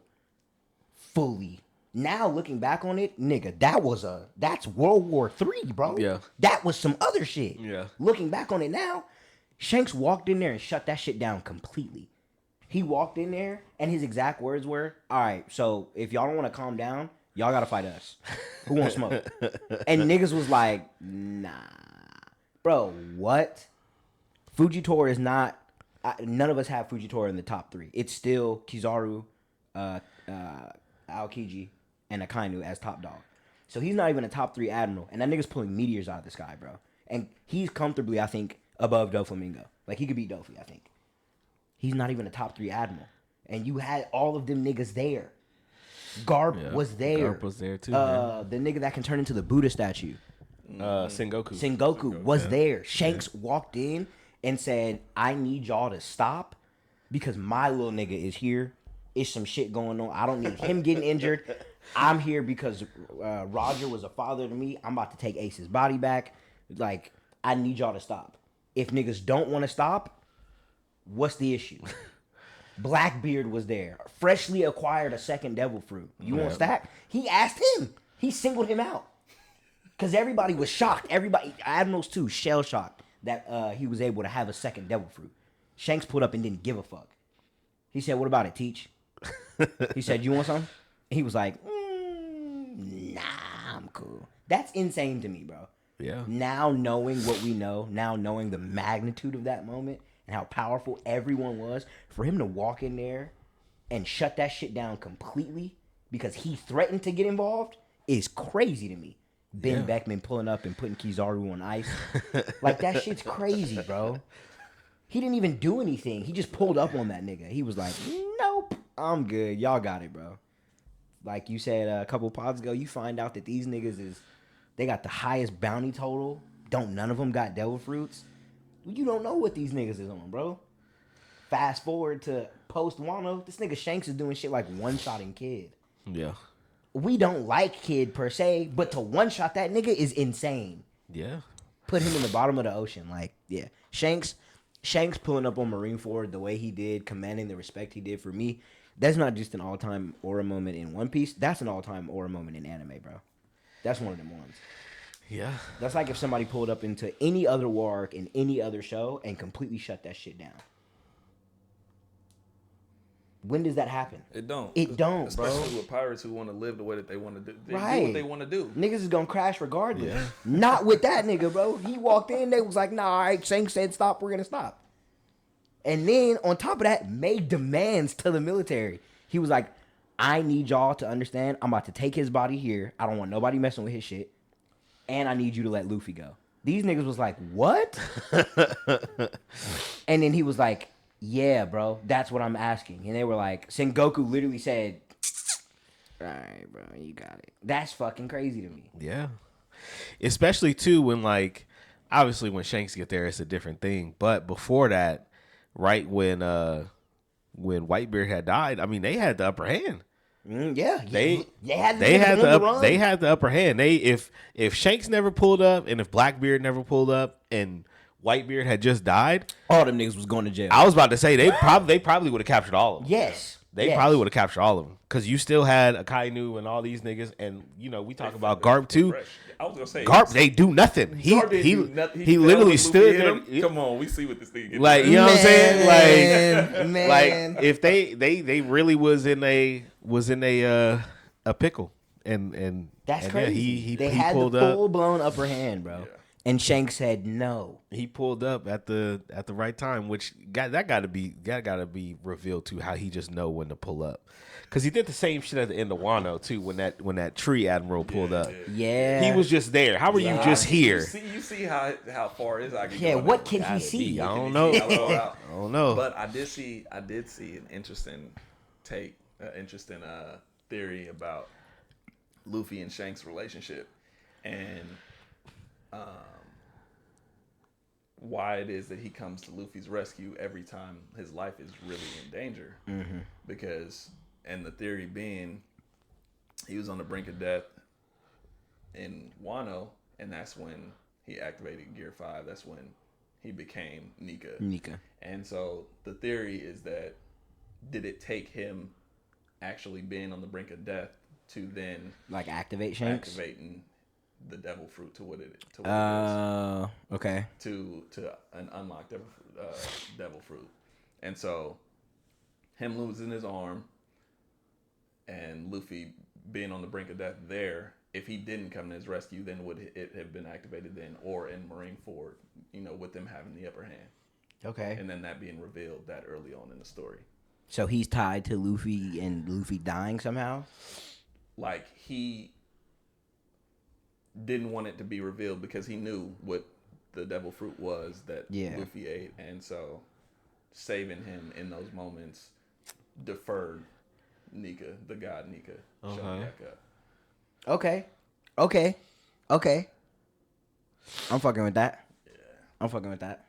fully. Now looking back on it, nigga, that's World War III, bro. Yeah. That was some other shit. Yeah. Looking back on it now, Shanks walked in there and shut that shit down completely. He walked in there and his exact words were, "All right, so if y'all don't want to calm down, y'all gotta fight us. Who won't smoke?" And niggas was like, "Nah, bro, what?" Fujitora is not. None of us have Fujitora in the top 3. It's still Kizaru, Aokiji, and Akainu as top dog. So he's not even a top 3 admiral, and that nigga's pulling meteors out of the sky, bro. And he's comfortably, I think, above Doflamingo. Like he could beat Dofi, I think. He's not even a top 3 admiral, and you had all of them niggas there. Garp was there. Garp was there too. The nigga that can turn into the Buddha statue. Sengoku was there. Shanks walked in and said, "I need y'all to stop because my little nigga is here. It's some shit going on. I don't need him getting injured. I'm here because Roger was a father to me. I'm about to take Ace's body back. Like, I need y'all to stop. If niggas don't want to stop, what's the issue?" Blackbeard was there. Freshly acquired a second devil fruit. You want stack? He asked him. He singled him out. Because everybody was shocked. Everybody, Admirals too, shell shocked that he was able to have a second devil fruit. Shanks put up and didn't give a fuck. He said, "What about it, Teach?" He said, "You want some?" And he was like, "Nah, I'm cool." That's insane to me, bro. Yeah. Now knowing what we know, now knowing the magnitude of that moment and how powerful everyone was, for him to walk in there and shut that shit down completely because he threatened to get involved is crazy to me. Ben Beckman pulling up and putting Kizaru on ice. Like, that shit's crazy, bro. He didn't even do anything. He just pulled up on that nigga. He was like, "Nope, I'm good. Y'all got it, bro." Like you said a couple pods ago, you find out that these niggas they got the highest bounty total. None of them got devil fruits. You don't know what these niggas is on, bro. Fast forward to post Wano, this nigga Shanks is doing shit like one-shotting Kid. Yeah. We don't like Kid per se, but to one-shot that nigga is insane. Yeah. Put him in the bottom of the ocean. Like, yeah. Shanks pulling up on Marineford the way he did, commanding the respect he did for me, that's not just an all-time aura moment in One Piece. That's an all-time aura moment in anime, bro. That's one of them ones. Yeah. That's like if somebody pulled up into any other war arc in any other show and completely shut that shit down. When does that happen? It don't. It don't, bro. Especially with pirates who want to live the way that they want to do. They do Right. what they want to do. Niggas is gonna crash regardless. Yeah. Not with that nigga, bro. He walked in, they was like, nah, all right, Shanks said stop, we're gonna stop. And then on top of that, made demands to the military. He was like, I need y'all to understand, I'm about to take his body here. I don't want nobody messing with his shit. And I need you to let Luffy go. These niggas was like, what? And then he was like, yeah, bro, that's what I'm asking. And they were like, Sengoku literally said, all right, bro, you got it. That's fucking crazy to me. Yeah. Especially too when like obviously when Shanks get there it's a different thing. But before that, right when Whitebeard had died, I mean they had the upper hand. Yeah, They had the upper hand. If Shanks never pulled up and if Blackbeard never pulled up and Whitebeard had just died, all them niggas was going to jail. I was about to say they probably would have captured all of them. Yes. They probably would have captured all of them because you still had Akainu and all these niggas, and you know we talk about Garp too. Fresh. I was gonna say Garp, they do nothing. He literally fell stood with Luffy there. Come on, we see what this thing is. Like you know what I'm saying? Man. Like if they really was in a pickle and That's and crazy. Yeah, they he had pulled the up. full blown upper hand, bro. Yeah. And Shanks said no. He pulled up at the right time, which got to be revealed to how he just know when to pull up, because he did the same shit at the end of Wano too when that tree admiral pulled up. Yeah. He was just there. How were you just here? You see how far is I can Yeah, go what now. can he see? I don't Can know. he see? I don't know. But I did see an interesting theory about Luffy and Shanks' relationship, and why it is that he comes to Luffy's rescue every time his life is really in danger. Mm-hmm. Because, and the theory being, he was on the brink of death in Wano, and that's when he activated Gear 5. That's when he became Nika. And so the theory is that, did it take him actually being on the brink of death to then like activate Shanks? Activating the devil fruit to what it is. Okay. To an unlocked devil fruit. And so him losing his arm and Luffy being on the brink of death there, if he didn't come to his rescue, then would it have been activated then, or in Marineford, with them having the upper hand. Okay. And then that being revealed that early on in the story. So he's tied to Luffy and Luffy dying somehow? Like, he didn't want it to be revealed because he knew what the devil fruit was that Luffy ate, and so saving him in those moments deferred Nika, the god Nika, showing back up. Okay. I'm fucking with that. Yeah. I'm fucking with that.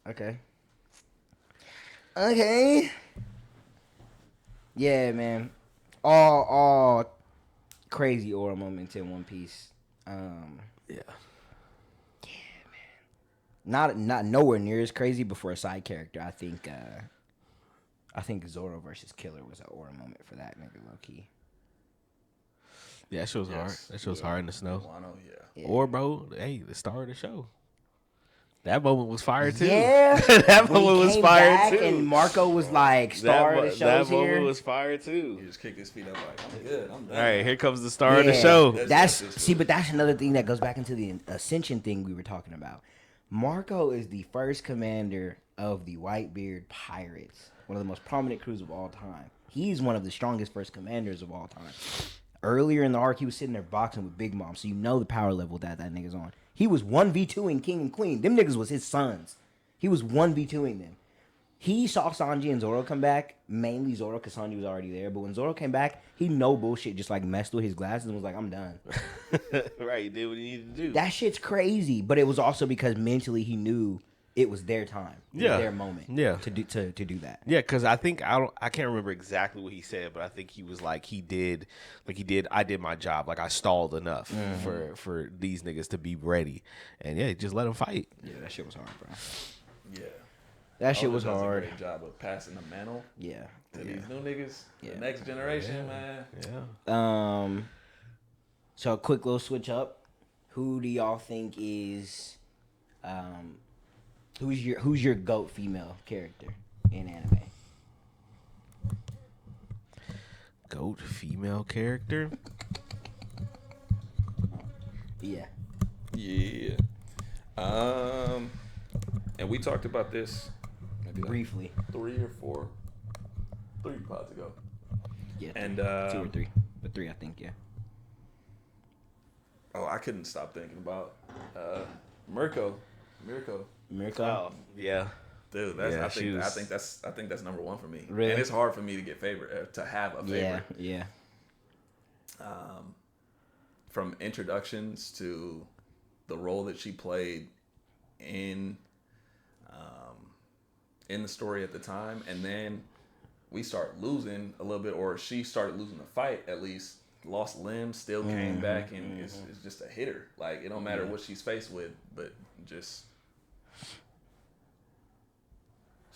Okay. Yeah, man. All crazy aura moments in One Piece. Yeah. Not nowhere near as crazy, but for a side character, I think Zoro versus Killer was an aura moment for that nigga, low key. Yeah, that shit was hard. That shit was hard in the snow. Wano, yeah. Or bro, hey, the star of the show. That moment was fire too. Yeah, that moment was fire too. And Marco was like, "Star of the show's here." That moment was fire too. He just kicked his feet up like, "I'm good. I'm done." All right, here comes the star of the show. But that's another thing that goes back into the Ascension thing we were talking about. Marco is the first commander of the Whitebeard Pirates, one of the most prominent crews of all time. He's one of the strongest first commanders of all time. Earlier in the arc, he was sitting there boxing with Big Mom, so you know the power level that nigga's on. He was 1v2ing King and Queen. Them niggas was his sons. He was 1v2ing them. He saw Sanji and Zoro come back, mainly Zoro because Sanji was already there. But when Zoro came back, he no bullshit just like messed with his glasses and was like, I'm done. Right, he did what he needed to do. That shit's crazy. But it was also because mentally he knew it was their time. It was their moment. Yeah. To do that. Yeah, because I think I can't remember exactly what he said, but I think he was like I did my job. Like I stalled enough for these niggas to be ready. And yeah, just let them fight. Yeah, that shit was hard, bro. Yeah. That shit was does hard. A great job of passing the mantle. Yeah. To these new niggas, the next generation, man. Yeah. So a quick little switch up. who do y'all think is, who's your GOAT female character in anime? GOAT female character? Yeah. Yeah. And we talked about this maybe like Briefly. 3 or 3 pods ago. Yeah. And 2 or 3, but 3 I think. Yeah. oh, I couldn't stop thinking about Mirko. Mirko. Yeah. Dude, that's Yeah, I think that's number 1 for me. Really? And it's hard for me to get favorite to have a favorite. Yeah. From introductions to the role that she played in the story at the time, and then we start losing a little bit, or she started losing the fight at least, lost limbs, still came back, and is just a hitter. Like, it don't matter what she's faced with, but just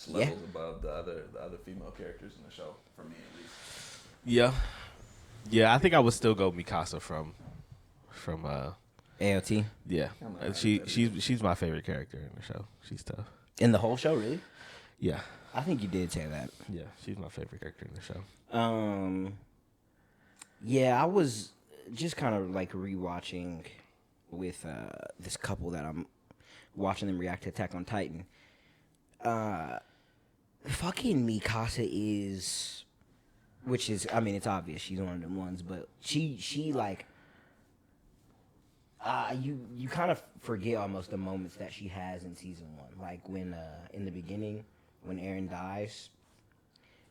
levels above the other female characters in the show, for me at least. Yeah, I think I would still go Mikasa from AOT. yeah. I'm not She's my favorite character in the show. She's tough. In the whole show, really? Yeah. I think you did say that. Yeah, she's my favorite character in the show. Yeah, I was just kind of like rewatching with this couple that I'm watching them react to Attack on Titan. Fucking Mikasa is, which is, I mean, it's obvious she's one of them ones, but she like, you kind of forget almost the moments that she has in season 1, like when in the beginning when Eren dies,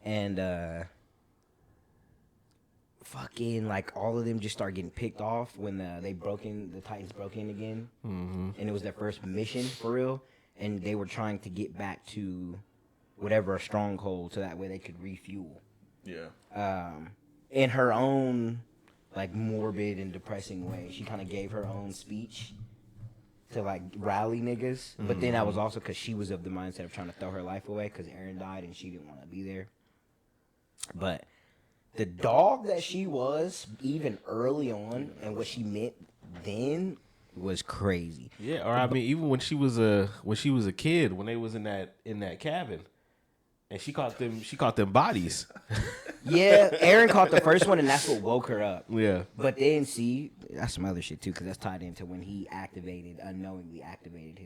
and fucking like all of them just start getting picked off when the Titans broke in again, and it was their first mission for real, and they were trying to get back to whatever a stronghold so that way they could refuel. Yeah. In her own like morbid and depressing way, she kind of gave her own speech to like rally niggas, but then that was also because she was of the mindset of trying to throw her life away because Eren died and she didn't want to be there. But the dog that she was even early on and what she meant then was crazy. Yeah, or I mean, even when she was a kid, when they was in that cabin, and she caught them bodies. Yeah, Eren caught the first one, and that's what woke her up. Yeah, But then, see, that's some other shit too, because that's tied into when he unknowingly activated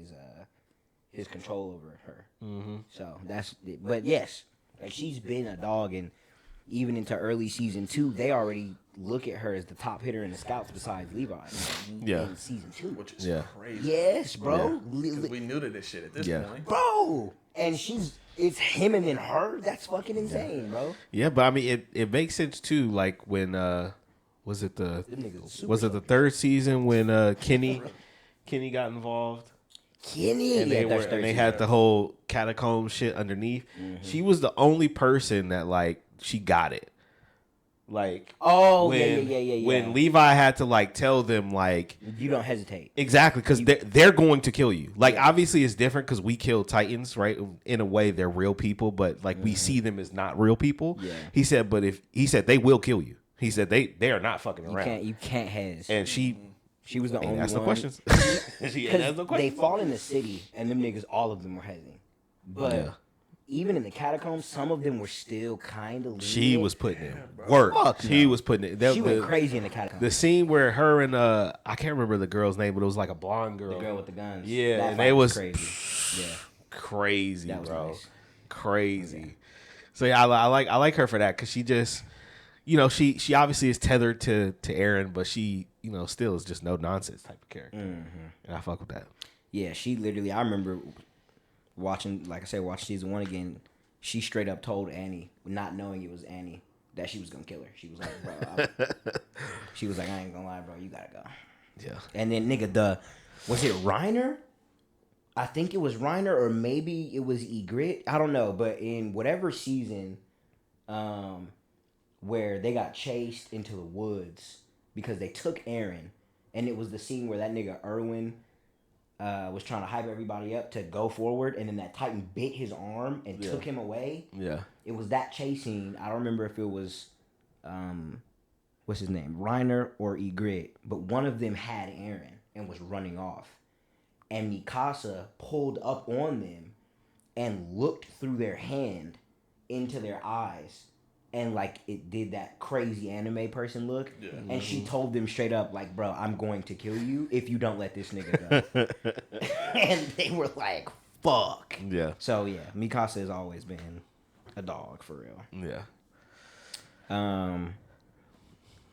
his control over her. Mm-hmm. So that's, but yes, like she's been a dog, and even into early season 2, they already look at her as the top hitter in the scouts besides Levi. Yeah. In season 2, Which is Yeah. crazy. yes, bro, Because we knew to this shit at this point. bro, and it's him and then her. That's fucking insane, bro. yeah, but I mean, it makes sense too. Like when was it the third season when Kenny got involved? Kenny, And they had the whole catacomb shit underneath. She was the only person that like she got it. Like when Levi had to like tell them like you don't hesitate. exactly because they're going to kill you. Like obviously it's different because we kill Titans, right? In a way they're real people, but like we see them as not real people. Yeah. He said, but he said they will kill you. He said they are not fucking around. You can't hes. And she was the only asked one. no questions. She ain't asked no They questions. fought in the city, and them niggas, all of them were hezing. But even in the catacombs, some of them were still kind of. She was putting in work. She was putting it. She went crazy in the catacombs. The scene where her and I can't remember the girl's name, but it was like a blonde girl. The girl with the guns. Yeah, that and fight they was crazy. Yeah, crazy, that was bro. nice. Crazy. So yeah, I like her for that because she just, she obviously is tethered to Eren, but she, still is just no nonsense type of character, and I fuck with that. Yeah, she literally. I remember watching, like I said, watch season 1 again. She straight up told Annie, not knowing it was Annie, that she was gonna kill her. She was like, bro, she was like, I ain't gonna lie, bro, you gotta go. Yeah. And then nigga, was it Reiner? I think it was Reiner, or maybe it was Ygritte. I don't know, but in whatever season, where they got chased into the woods because they took Eren, and it was the scene where that nigga Erwin was trying to hype everybody up to go forward, and then that Titan bit his arm and took him away. Yeah. It was that chase scene. I don't remember if it was, what's his name, Reiner or Ygritte, but one of them had Eren. and was running off. And Mikasa pulled up on them and looked through their hand into their eyes. And, like, it did that crazy anime person look. Yeah. And she told them straight up, like, bro, I'm going to kill you if you don't let this nigga go. And they were like, fuck. Yeah. So, yeah, Mikasa has always been a dog, for real. Yeah.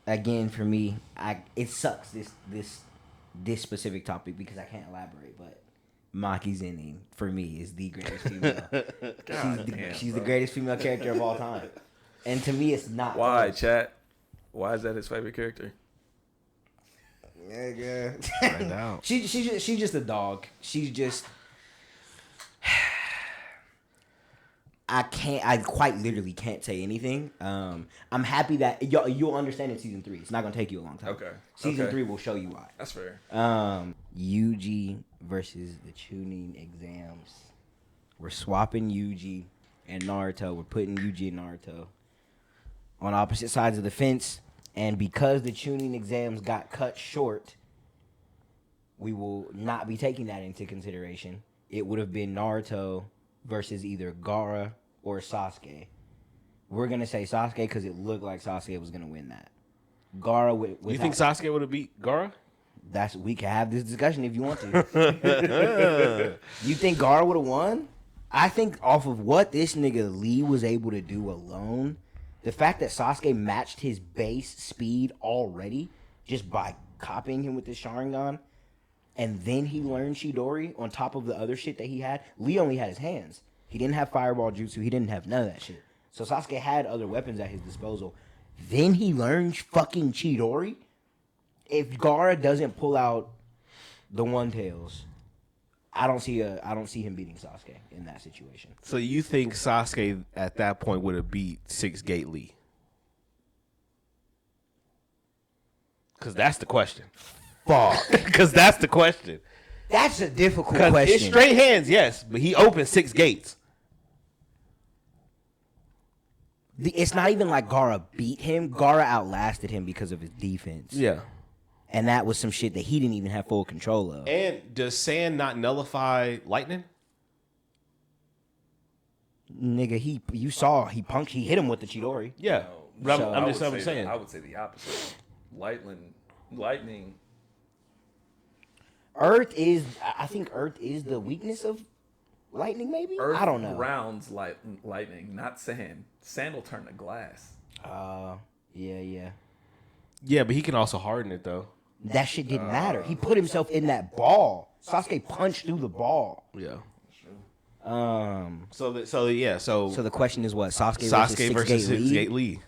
Again, for me, it sucks, this specific topic, because I can't elaborate, but Maki's ending, for me, is the greatest female. She's the greatest female character of all time. And to me, it's not. Why, chat? Why is that his favorite character? Yeah. Find out. She's just a dog. She's just. I quite literally can't say anything. I'm happy that you'll understand in season 3. It's not gonna take you a long time. Okay. Season 3 will show you why. That's fair. Yuji versus the Chunin exams. We're swapping Yuji and Naruto. We're putting Yuji and Naruto on opposite sides of the fence, and because the Chunin exams got cut short, we will not be taking that into consideration. It would have been Naruto versus either Gaara or Sasuke. We're going to say Sasuke because it looked like Sasuke was going to win that. Gaara would... You think Sasuke would have beat Gaara? We can have this discussion if you want to. You think Gaara would have won? I think off of what this nigga Lee was able to do alone, the fact that Sasuke matched his base speed already just by copying him with his Sharingan, and then he learned Chidori on top of the other shit that he had. Lee only had his hands. He didn't have Fireball Jutsu. He didn't have none of that shit. So Sasuke had other weapons at his disposal. Then he learned fucking Chidori. If Gaara doesn't pull out the One Tails, I don't see him beating Sasuke in that situation. So you think Sasuke at that point would have beat Six Gate Lee? Because that's the question. Fuck. Because that's the question. That's a difficult It's question. straight hands, yes, but he opened 6 gates. It's not even like Gaara beat him. Gaara outlasted him because of his defense. Yeah. And that was some shit that he didn't even have full control of. And does sand not nullify lightning? Nigga, he hit him with the Chidori. Yeah. No, But I'm just would saying. I would say the opposite. Lightning. I think Earth is the weakness of lightning, maybe? Earth I don't know. grounds lightning, not sand. Sand will turn to glass. Yeah. Yeah, but he can also harden it, though. That shit didn't matter. He put himself in that ball. Sasuke punched through the ball. Yeah. So So the question is what? Sasuke versus Six Gate Lee.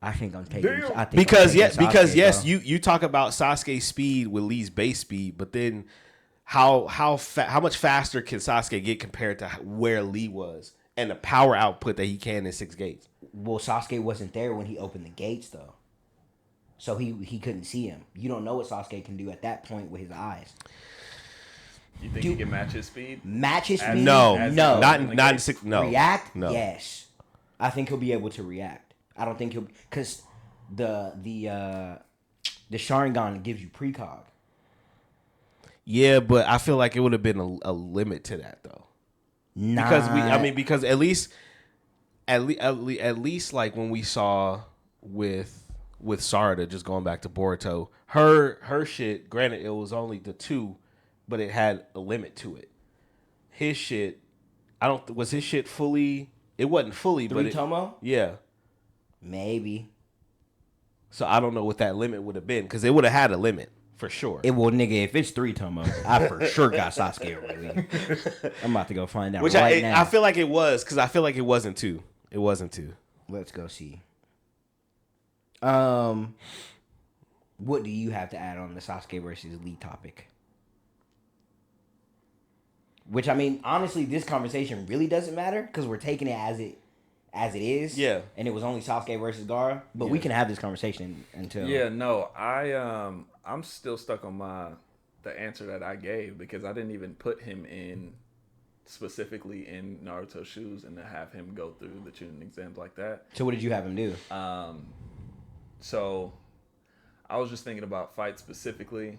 I think I'm taking. Because Sasuke, yes, bro. you talk about Sasuke's speed with Lee's base speed, but then how much faster can Sasuke get compared to where Lee was and the power output that he can in 6 gates? Well, Sasuke wasn't there when he opened the gates, though, so he couldn't see him. You don't know what Sasuke can do at that point with his eyes. You think he can match his speed? Match his speed? No, no, not in 6. No, react? No. Yes, I think he'll be able to react. I don't think he'll, because the Sharingan gives you precog. Yeah, but I feel like it would have been a limit to that though. Because at least like when we saw with Sarada, just going back to Boruto, her shit, granted it was only the 2, but it had a limit to it. His shit, was his shit fully? It wasn't fully, but Tomo? Yeah. Maybe. So I don't know what that limit would have been, because it would have had a limit for sure. If it's 3 Tomo, I for sure got Sasuke already. I'm about to go find out now. I feel like it was, because I feel like it wasn't 2. It wasn't 2. Let's go see. What do you have to add on the Sasuke versus Lee topic? Which, I mean, honestly, this conversation really doesn't matter because we're taking it as it is. Yeah. And it was only Sasuke versus Gaara. But we can have this conversation until... Yeah, no, I'm still stuck on the answer that I gave because I didn't even put him in specifically in Naruto's shoes and to have him go through the Chunin exams like that. So what did you have him do? So I was just thinking about fight specifically,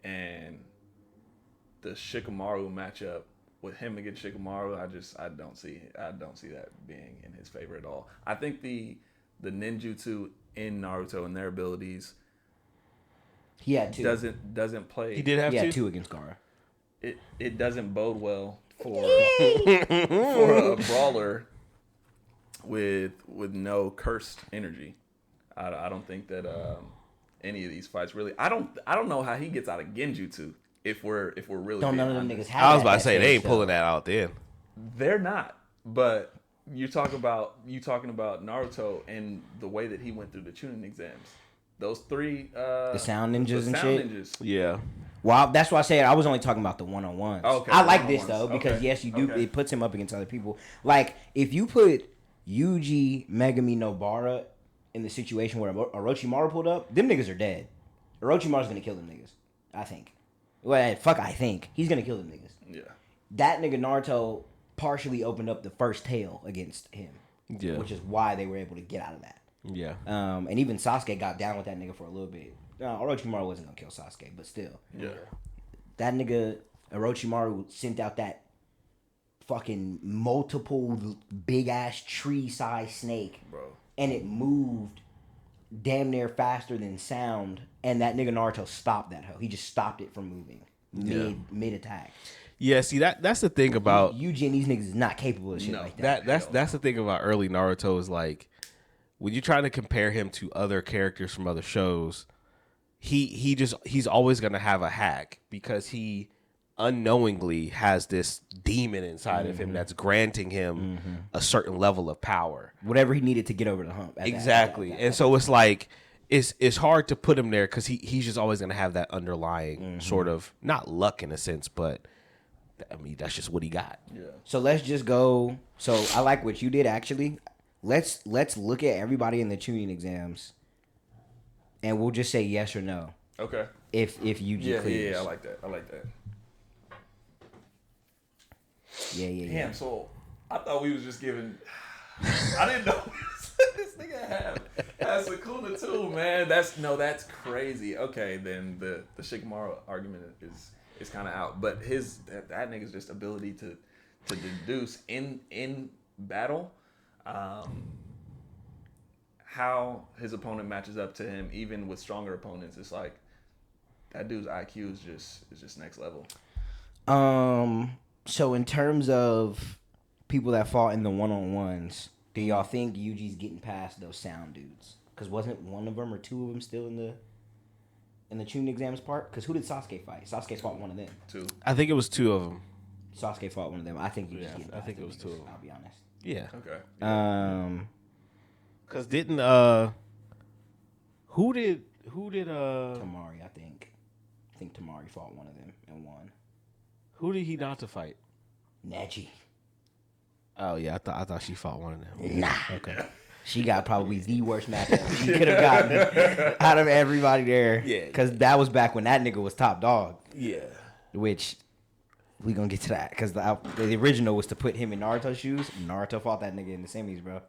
and the Shikamaru matchup with him against Shikamaru, I don't see that being in his favor at all. I think the ninjutsu in Naruto and their abilities He had two. doesn't play. He did have He had two. two against Gaara. It doesn't bode well for a brawler with no cursed energy. I don't think that any of these fights really. I don't know how he gets out of Genjutsu if we're really. Don't none being of them honest. niggas have I was that about to say they stage, ain't though. pulling that out then. They're not, but you talking about Naruto and the way that he went through the Chunin exams. Those three, The sound ninjas the and sound shit. ninjas. Yeah. Well, that's why I said I was only talking about the one-on-ones. Okay, I like this one-on-ones. though because Okay, yes, you do. okay. It puts him up against other people. Like if you put Yuji, Megami, Nobara in the situation where Orochimaru pulled up, them niggas are dead. Orochimaru's gonna kill them niggas. I think. Well, fuck, I think he's gonna kill them niggas. Yeah. That nigga Naruto partially opened up the first tail against him. Yeah. Which is why they were able to get out of that. Yeah. And even Sasuke got down with that nigga for a little bit. Orochimaru wasn't gonna kill Sasuke, but still. Yeah. That nigga Orochimaru sent out that fucking multiple big ass tree sized snake, Bro. and it moved damn near faster than sound. And that nigga Naruto stopped that hoe. He just stopped it from moving mid attack. Yeah, see that's the thing about Yuji and these niggas is not capable of shit No. like that. that's the thing about early Naruto is like when you're trying to compare him to other characters from other shows, he's always gonna have a hack because he unknowingly has this demon inside of him that's granting him a certain level of power. Whatever he needed to get over the hump. Exactly. And so it's like it's hard to put him there because he's just always gonna have that underlying sort of not luck in a sense, but I mean that's just what he got. Yeah. So let's just go. So I like what you did actually. Let's look at everybody in the Chunin exams, and we'll just say yes or no. Okay. If Yuji clears. Yeah. I like that. Yeah. Damn. So I thought we was just giving. I didn't know this nigga has Sukuna too, man. That's crazy. Okay, then the Shikamaru argument is kind of out, but that nigga's just ability to deduce in battle, how his opponent matches up to him, even with stronger opponents. It's like that dude's IQ is just next level. So in terms of people that fought in the one-on-ones, do y'all think Yuji's getting past those sound dudes? Because wasn't one of them or two of them still in the Chunin exams part? Because who did Sasuke fight? Sasuke fought one of them. Too. I think it was two of them. Sasuke fought one of them. I think Yuji's getting I past think it them was two niggas, of them. I'll be honest. Yeah. Okay. Cause didn't who did Tamari, I think. I think Tamari fought one of them and won. who did he not to fight? Neji. Oh yeah, I thought she fought one of them. Nah. Okay. She got probably the worst matchup she could have gotten out of everybody there. Yeah. Because that was back when that nigga was top dog. Yeah. Which, we gonna get to that. Because the original was to put him in Naruto's shoes. Naruto fought that nigga in the semis, bro.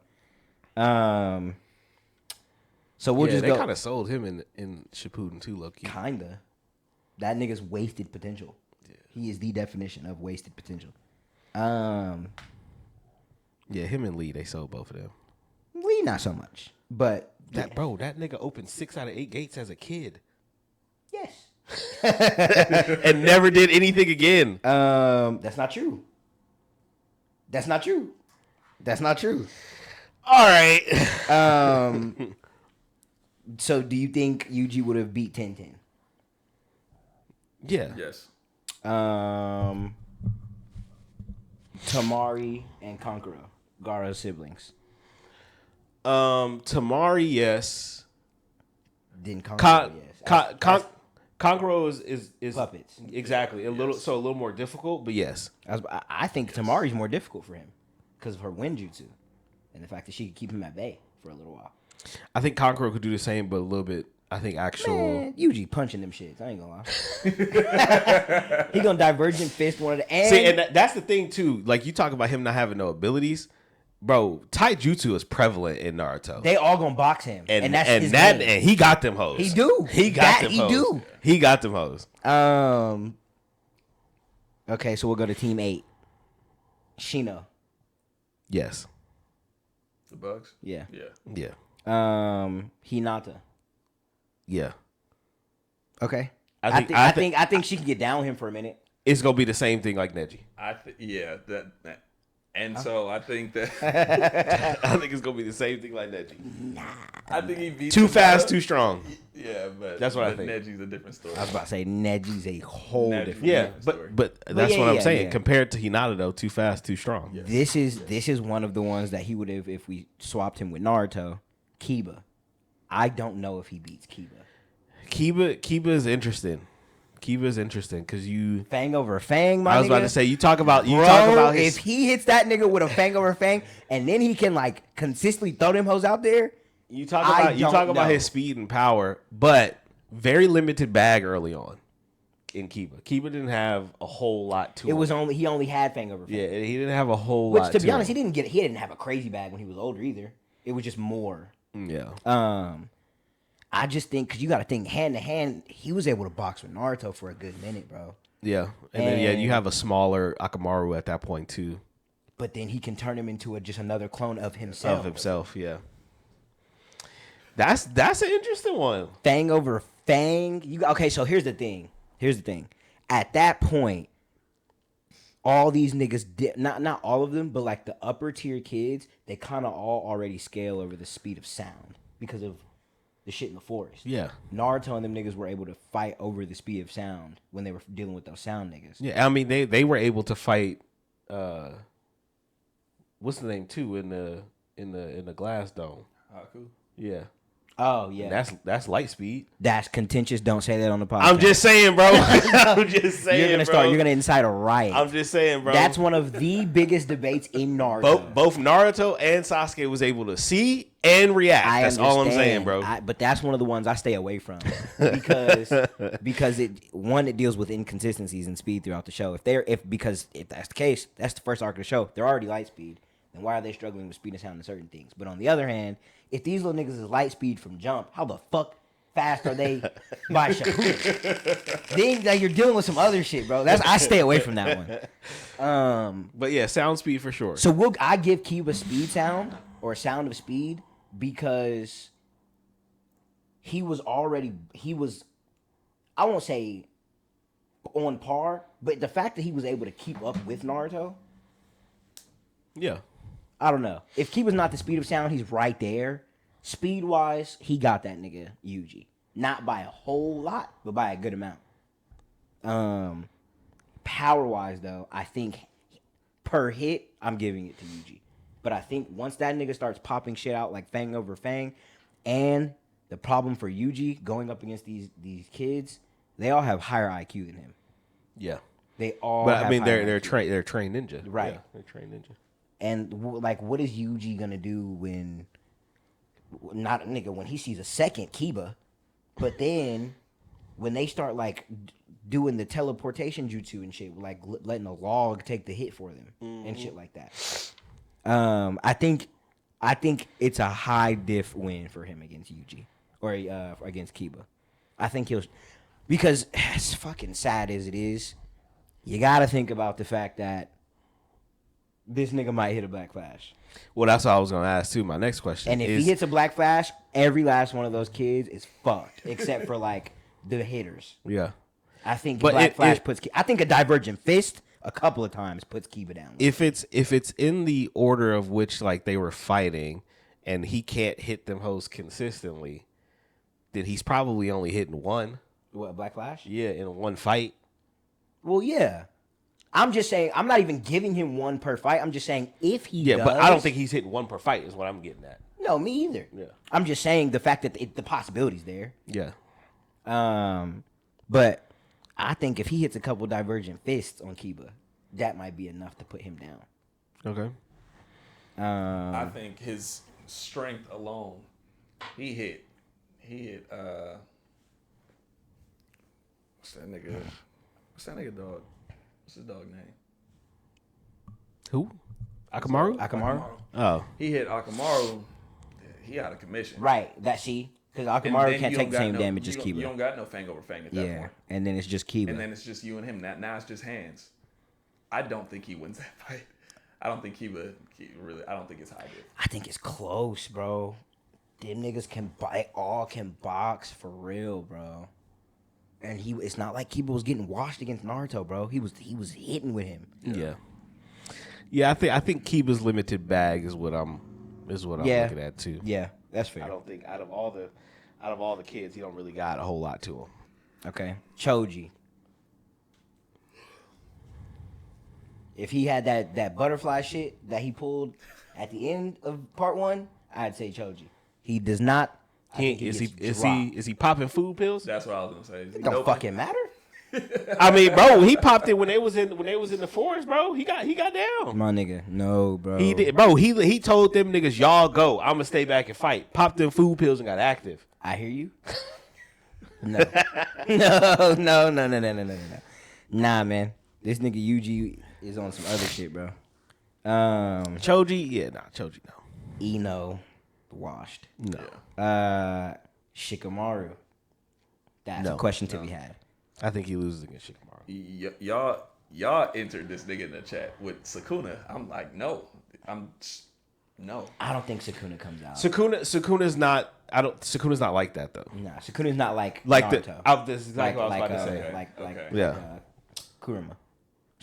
So we'll just they go. kind of sold him in Shippuden too, low key. Kinda. That nigga's wasted potential. Yeah. He is the definition of wasted potential. Yeah, him and Lee, they sold both of them. Lee, not so much. But That nigga opened 6 out of 8 gates as a kid. yes. And never did anything again. That's not true. That's not true. That's not true. All right. So do you think Yuji would have beat 10-10? Yeah. Yes. Tamari and Kankuro, Gaara's siblings. Tamari, yes. Then Kankuro, yes. Kankuro is Puppets. Exactly. A little more difficult, but yes. I think Tamari's more difficult for him because of her Wenjutsu and the fact that she could keep him at bay for a little while. I think Kankuro could do the same, but a little bit. I think actual. Man, Yuji punching them shits. I ain't gonna lie. He gonna divergent fist one of the. And See, and that's the thing too. Like you talk about him not having no abilities. bro, taijutsu is prevalent in Naruto. They all gonna box him, and that's his and game. he got them hoes. He do. He got That them he hoes. do. He got them hoes. Okay, so we'll go to Team 8. Shino. Yes. The Bucks. Yeah. Yeah. Hinata. Yeah. Okay. I think she can get down with him for a minute. It's gonna be the same thing like Neji. That. And so I think that I think it's gonna be the same thing like Neji. I think he beats Too Hinata. fast, too strong. Yeah, but That's what I think. Neji's a different story. I was about to say Neji's a whole Neji. different. Yeah, story. but that's yeah, what I'm yeah, saying. yeah. Compared to Hinata, though, too fast, too strong. Yeah. This is one of the ones that he would have if we swapped him with Naruto. Kiba. I don't know if he beats Kiba. Kiba is interesting. Kiba is interesting because you. Fang over Fang, my I was nigga. about to say you talk about If he hits that nigga with a Fang over Fang and then he can like consistently throw them hoes out there. You talk about his speed and power, but very limited bag early on in Kiba. Kiba didn't have a whole lot to It him. was only he only had Fang over Fang. Yeah, he didn't have a whole lot. Which to be honest, him. he didn't have a crazy bag when he was older either. It was just more. Yeah. I just think because you got to think hand to hand, he was able to box with Naruto for a good minute, bro. Yeah, and then you have a smaller Akamaru at that point too. But then he can turn him into just another clone of himself. Yeah. That's an interesting one. Fang over Fang. Okay, so here's the thing. At that point, all these niggas not all of them, but like the upper tier kids, they kind of all already scale over the speed of sound because of the shit in the forest. Yeah. Naruto and them niggas were able to fight over the speed of sound when they were dealing with those sound niggas. Yeah, I mean they were able to fight what's the name too in the glass dome. Haku. Yeah. Oh yeah, That's Lightspeed. that's contentious. Don't say that on the podcast. I'm just saying, bro. I'm just saying. You're gonna incite a riot. I'm just saying, bro. That's one of the biggest debates in Naruto. Both Naruto and Sasuke was able to see and react. That's all I'm saying, bro. But that's one of the ones I stay away from because it deals with inconsistencies in speed throughout the show. Because if that's the case, that's the first arc of the show. They're already light speed. Then why are they struggling with speed and sound in certain things? But on the other hand, if these little niggas is light speed from jump, how the fuck fast are they by Shakunin? Then like, you're dealing with some other shit, bro. I stay away from that one. But yeah, sound speed for sure. So I give Kiba speed sound or sound of speed because he was I won't say on par, but the fact that he was able to keep up with Naruto, Yeah. I don't know. If Kiba's not the speed of sound, he's right there. Speed wise, he got that nigga Yuji. Not by a whole lot, but by a good amount. Power wise though, I think per hit, I'm giving it to Yuji. But I think once that nigga starts popping shit out like Fang over Fang, and the problem for Yuji going up against these kids, they all have higher IQ than him. Yeah. They all. But I mean, higher they're IQ. trained ninja. Right. Yeah, they're trained ninja. And like, what is Yuji gonna do when he sees a second Kiba, but then when they start like doing the teleportation jutsu and shit, like letting a log take the hit for them and shit like that. I think it's a high diff win for him against Yuji or against Kiba. I think because as fucking sad as it is, you gotta think about the fact that this nigga might hit a Black Flash. Well, that's what I was gonna ask too. My next question. And if he hits a Black Flash, every last one of those kids is fucked, except for like the hitters. Yeah. I think But Black Flash I think a Divergent Fist a couple of times puts Kiba down. If it's in the order of which like they were fighting, and he can't hit them hoes consistently, then he's probably only hitting one. What, Black Flash? Yeah, in one fight. Well, yeah. I'm just saying, I'm not even giving him one per fight. I'm just saying if he does. But I don't think he's hitting one per fight is what I'm getting at. No, me either. Yeah. I'm just saying the fact that the possibility's there. Yeah. But I think if he hits a couple Divergent Fists on Kiba, that might be enough to put him down. Okay. I think his strength alone, he hit what's that nigga dog? What's his dog name? Who? Akamaru. Oh, He hit Akamaru. He out of commission. Right. That she because And Akamaru then can't you take the don't got same no- damage you as don't- Kiba. You don't got no fang over fang at that Yeah, point. and then it's just Kiba. And then it's just you and him. Now it's just hands. I don't think he wins that fight. I don't think Kiba really. I don't think it's high diff. I think it's close, bro. Them niggas can box for real, bro. And it's not like Kiba was getting washed against Naruto, bro. He was hitting with him. yeah. I think Kiba's limited bag is what I'm looking at too. Yeah, that's fair. I don't think out of all the kids, he don't really got a whole lot to him. Okay, Choji. If he had that butterfly shit that he pulled at the end of part 1, I'd say Choji. He does not. Is he popping food pills? That's what I was gonna say. It don't fucking matter. I mean, bro, he popped it when they was in the forest, bro. He got down. My nigga, no, bro. He did, bro. He told them niggas, y'all go. I'm gonna stay back and fight. Popped them food pills and got active. I hear you. No. No. Nah, man. This nigga Yuji is on some other shit, bro. Choji, Choji, no. Ino, washed. No. Shikamaru. That's No. a question to be had. I think he loses against Shikamaru. Y'all entered this nigga in the chat with Sukuna. I'm like, no. No. I don't think Sukuna comes out. Sukuna's not. Sukuna's not like that though. Nah, Sukuna's not like Naruto. This is exactly what I was about to say. Okay. Kurama.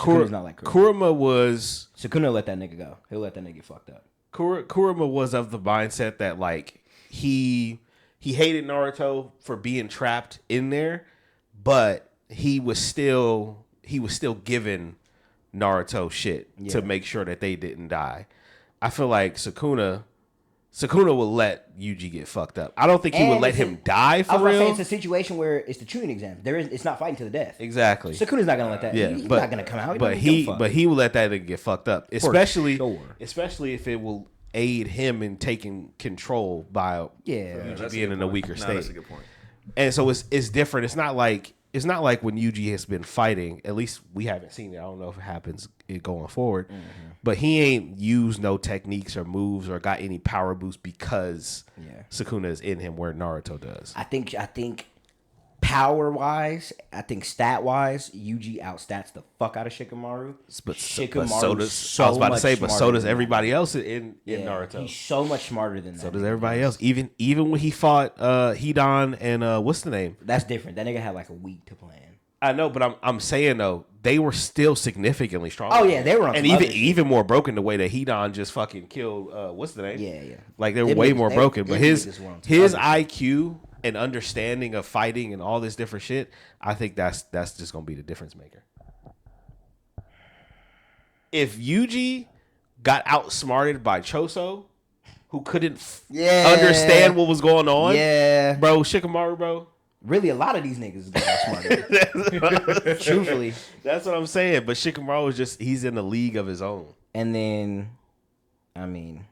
Sukuna's not like Kurama. Kurama was. Sukuna let that nigga go. He'll let that nigga get fucked up. Kurama was of the mindset that like he hated Naruto for being trapped in there, but he was still giving Naruto shit to make sure that they didn't die. I feel like Sukuna will let Yuji get fucked up. I don't think he would let him die for real. It's a situation where it's the Chunin exam. It's not fighting to the death. Exactly. Sukuna's not gonna let that. Yeah, He's not gonna come out. But he will let that nigga get fucked up, especially sure. especially if it will aid him in taking control by Yeah. being in a weaker state. That's a good point. And so it's different. It's not like when Yuji has been fighting. At least we haven't seen it. I don't know if it happens going forward. But he ain't used no techniques or moves or got any power boost because Sukuna is in him where Naruto does. I think power wise, I think stat wise, Yuji outstats the fuck out of Shikamaru. But Shikamaru's so does so I was about to much say, but so smarter does than everybody else in Yeah, Naruto. He's so much smarter than that. So does everybody else. Even when he fought Hidan and what's the name? That's different. That nigga had like a week to plan. I know, but I'm saying though, they were still significantly stronger. Oh yeah, they were on and some other shit. even more broken the way that Hidan just fucking killed what's the name? Yeah. Like they were Them way niggas- more they- broken. them But his niggas were on some his other shit. IQ and understanding of fighting and all this different shit, I think that's just gonna be the difference maker. If Yuji got outsmarted by Choso, who couldn't understand what was going on, bro, Shikamaru, bro. Really, a lot of these niggas is smarter. Truthfully. That's what I'm saying. But Shikamaru is he's in a league of his own. And then, I mean,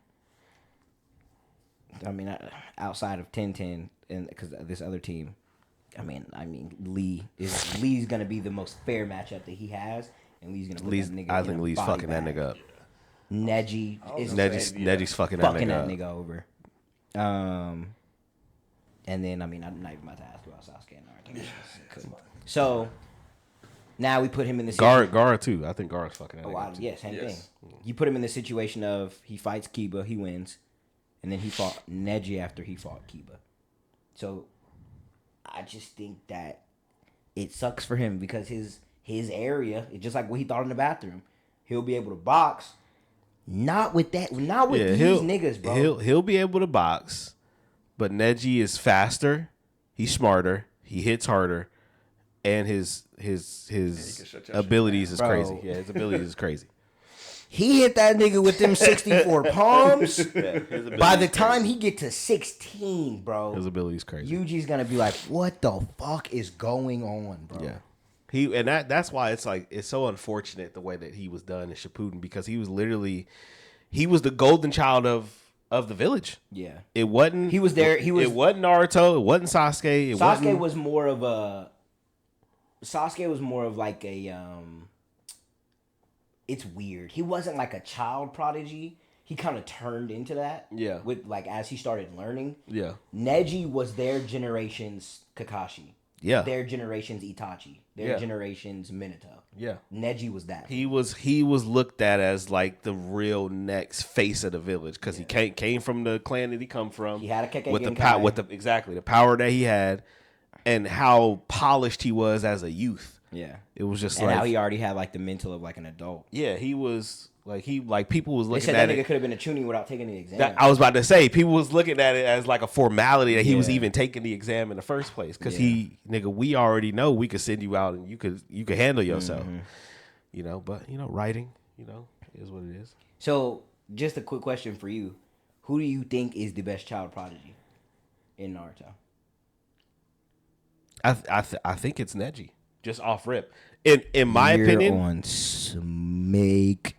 outside of 10-10, and because this other team, I mean, Lee's gonna be the most fair matchup that he has, and Lee's gonna put that nigga. I think Lee's fucking that nigga up. Neji is Neji's fucking that nigga over. And then, I mean, I'm not even about to ask about Sasuke and Naruto. So now we put him in the Gara too. I think Gara's fucking that nigga up too. Yeah, same thing. You put him in the situation of he fights Kiba, he wins, and then he fought Neji after he fought Kiba. So I just think that it sucks for him because his area, it's just like what he thought in the bathroom. He'll be able to box. Not with these niggas, bro. He'll be able to box, but Neji is faster, he's smarter, he hits harder, and his abilities is crazy. Yeah, his abilities is crazy. He hit that nigga with them 64 palms. By the time he get to 16, bro, His abilities crazy. Yuji's gonna be like, what the fuck is going on, bro? Yeah. That's why it's so unfortunate the way that he was done in Shippuden, because he was the golden child of the village. Yeah. It wasn't He was there. It wasn't Naruto, it wasn't Sasuke. Sasuke was more of like a it's weird. He wasn't like a child prodigy. He kind of turned into that. Yeah. With like as he started learning. Yeah. Neji was their generation's Kakashi. Yeah. Their generation's Itachi. Their generation's Minato. Yeah. Neji was that. He was looked at as like the real next face of the village because he came from the clan that he come from. He had a Kekkei with the Genkai. the power that he had, and how polished he was as a youth. Yeah. It was just and like how he already had like the mental of like an adult. Yeah, he was like people was They looking said at that nigga it. could have been a Chunin without taking the exam. I was about to say people was looking at it as like a formality that he was even taking the exam in the first place because we already know we could send you out and you could handle yourself, But writing, is what it is. So just a quick question for you: who do you think is the best child prodigy in Naruto? I think it's Neji, just off rip. In my opinion, on Smake.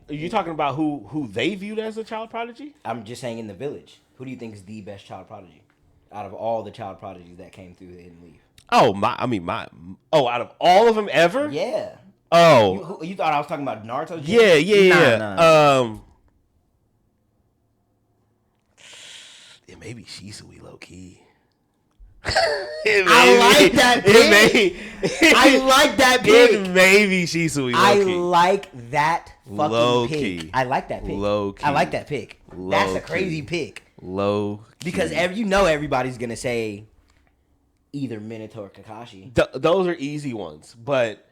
Are you talking about who they viewed as a child prodigy? I'm just saying in the village. Who do you think is the best child prodigy out of all the child prodigies that came through the Hidden Leaf? Out of all of them ever? Yeah. Oh, you thought I was talking about Naruto? Yeah. Nah. It may be Shisui low key. I like that pick. I like that pick. It may be Shisui low I key. like that fucking Low pick. key. I like that pick. Low key. I like that pick. That's Low a crazy key. pick. Low Because key. everybody's gonna say either Minato or Kakashi. Those are easy ones, but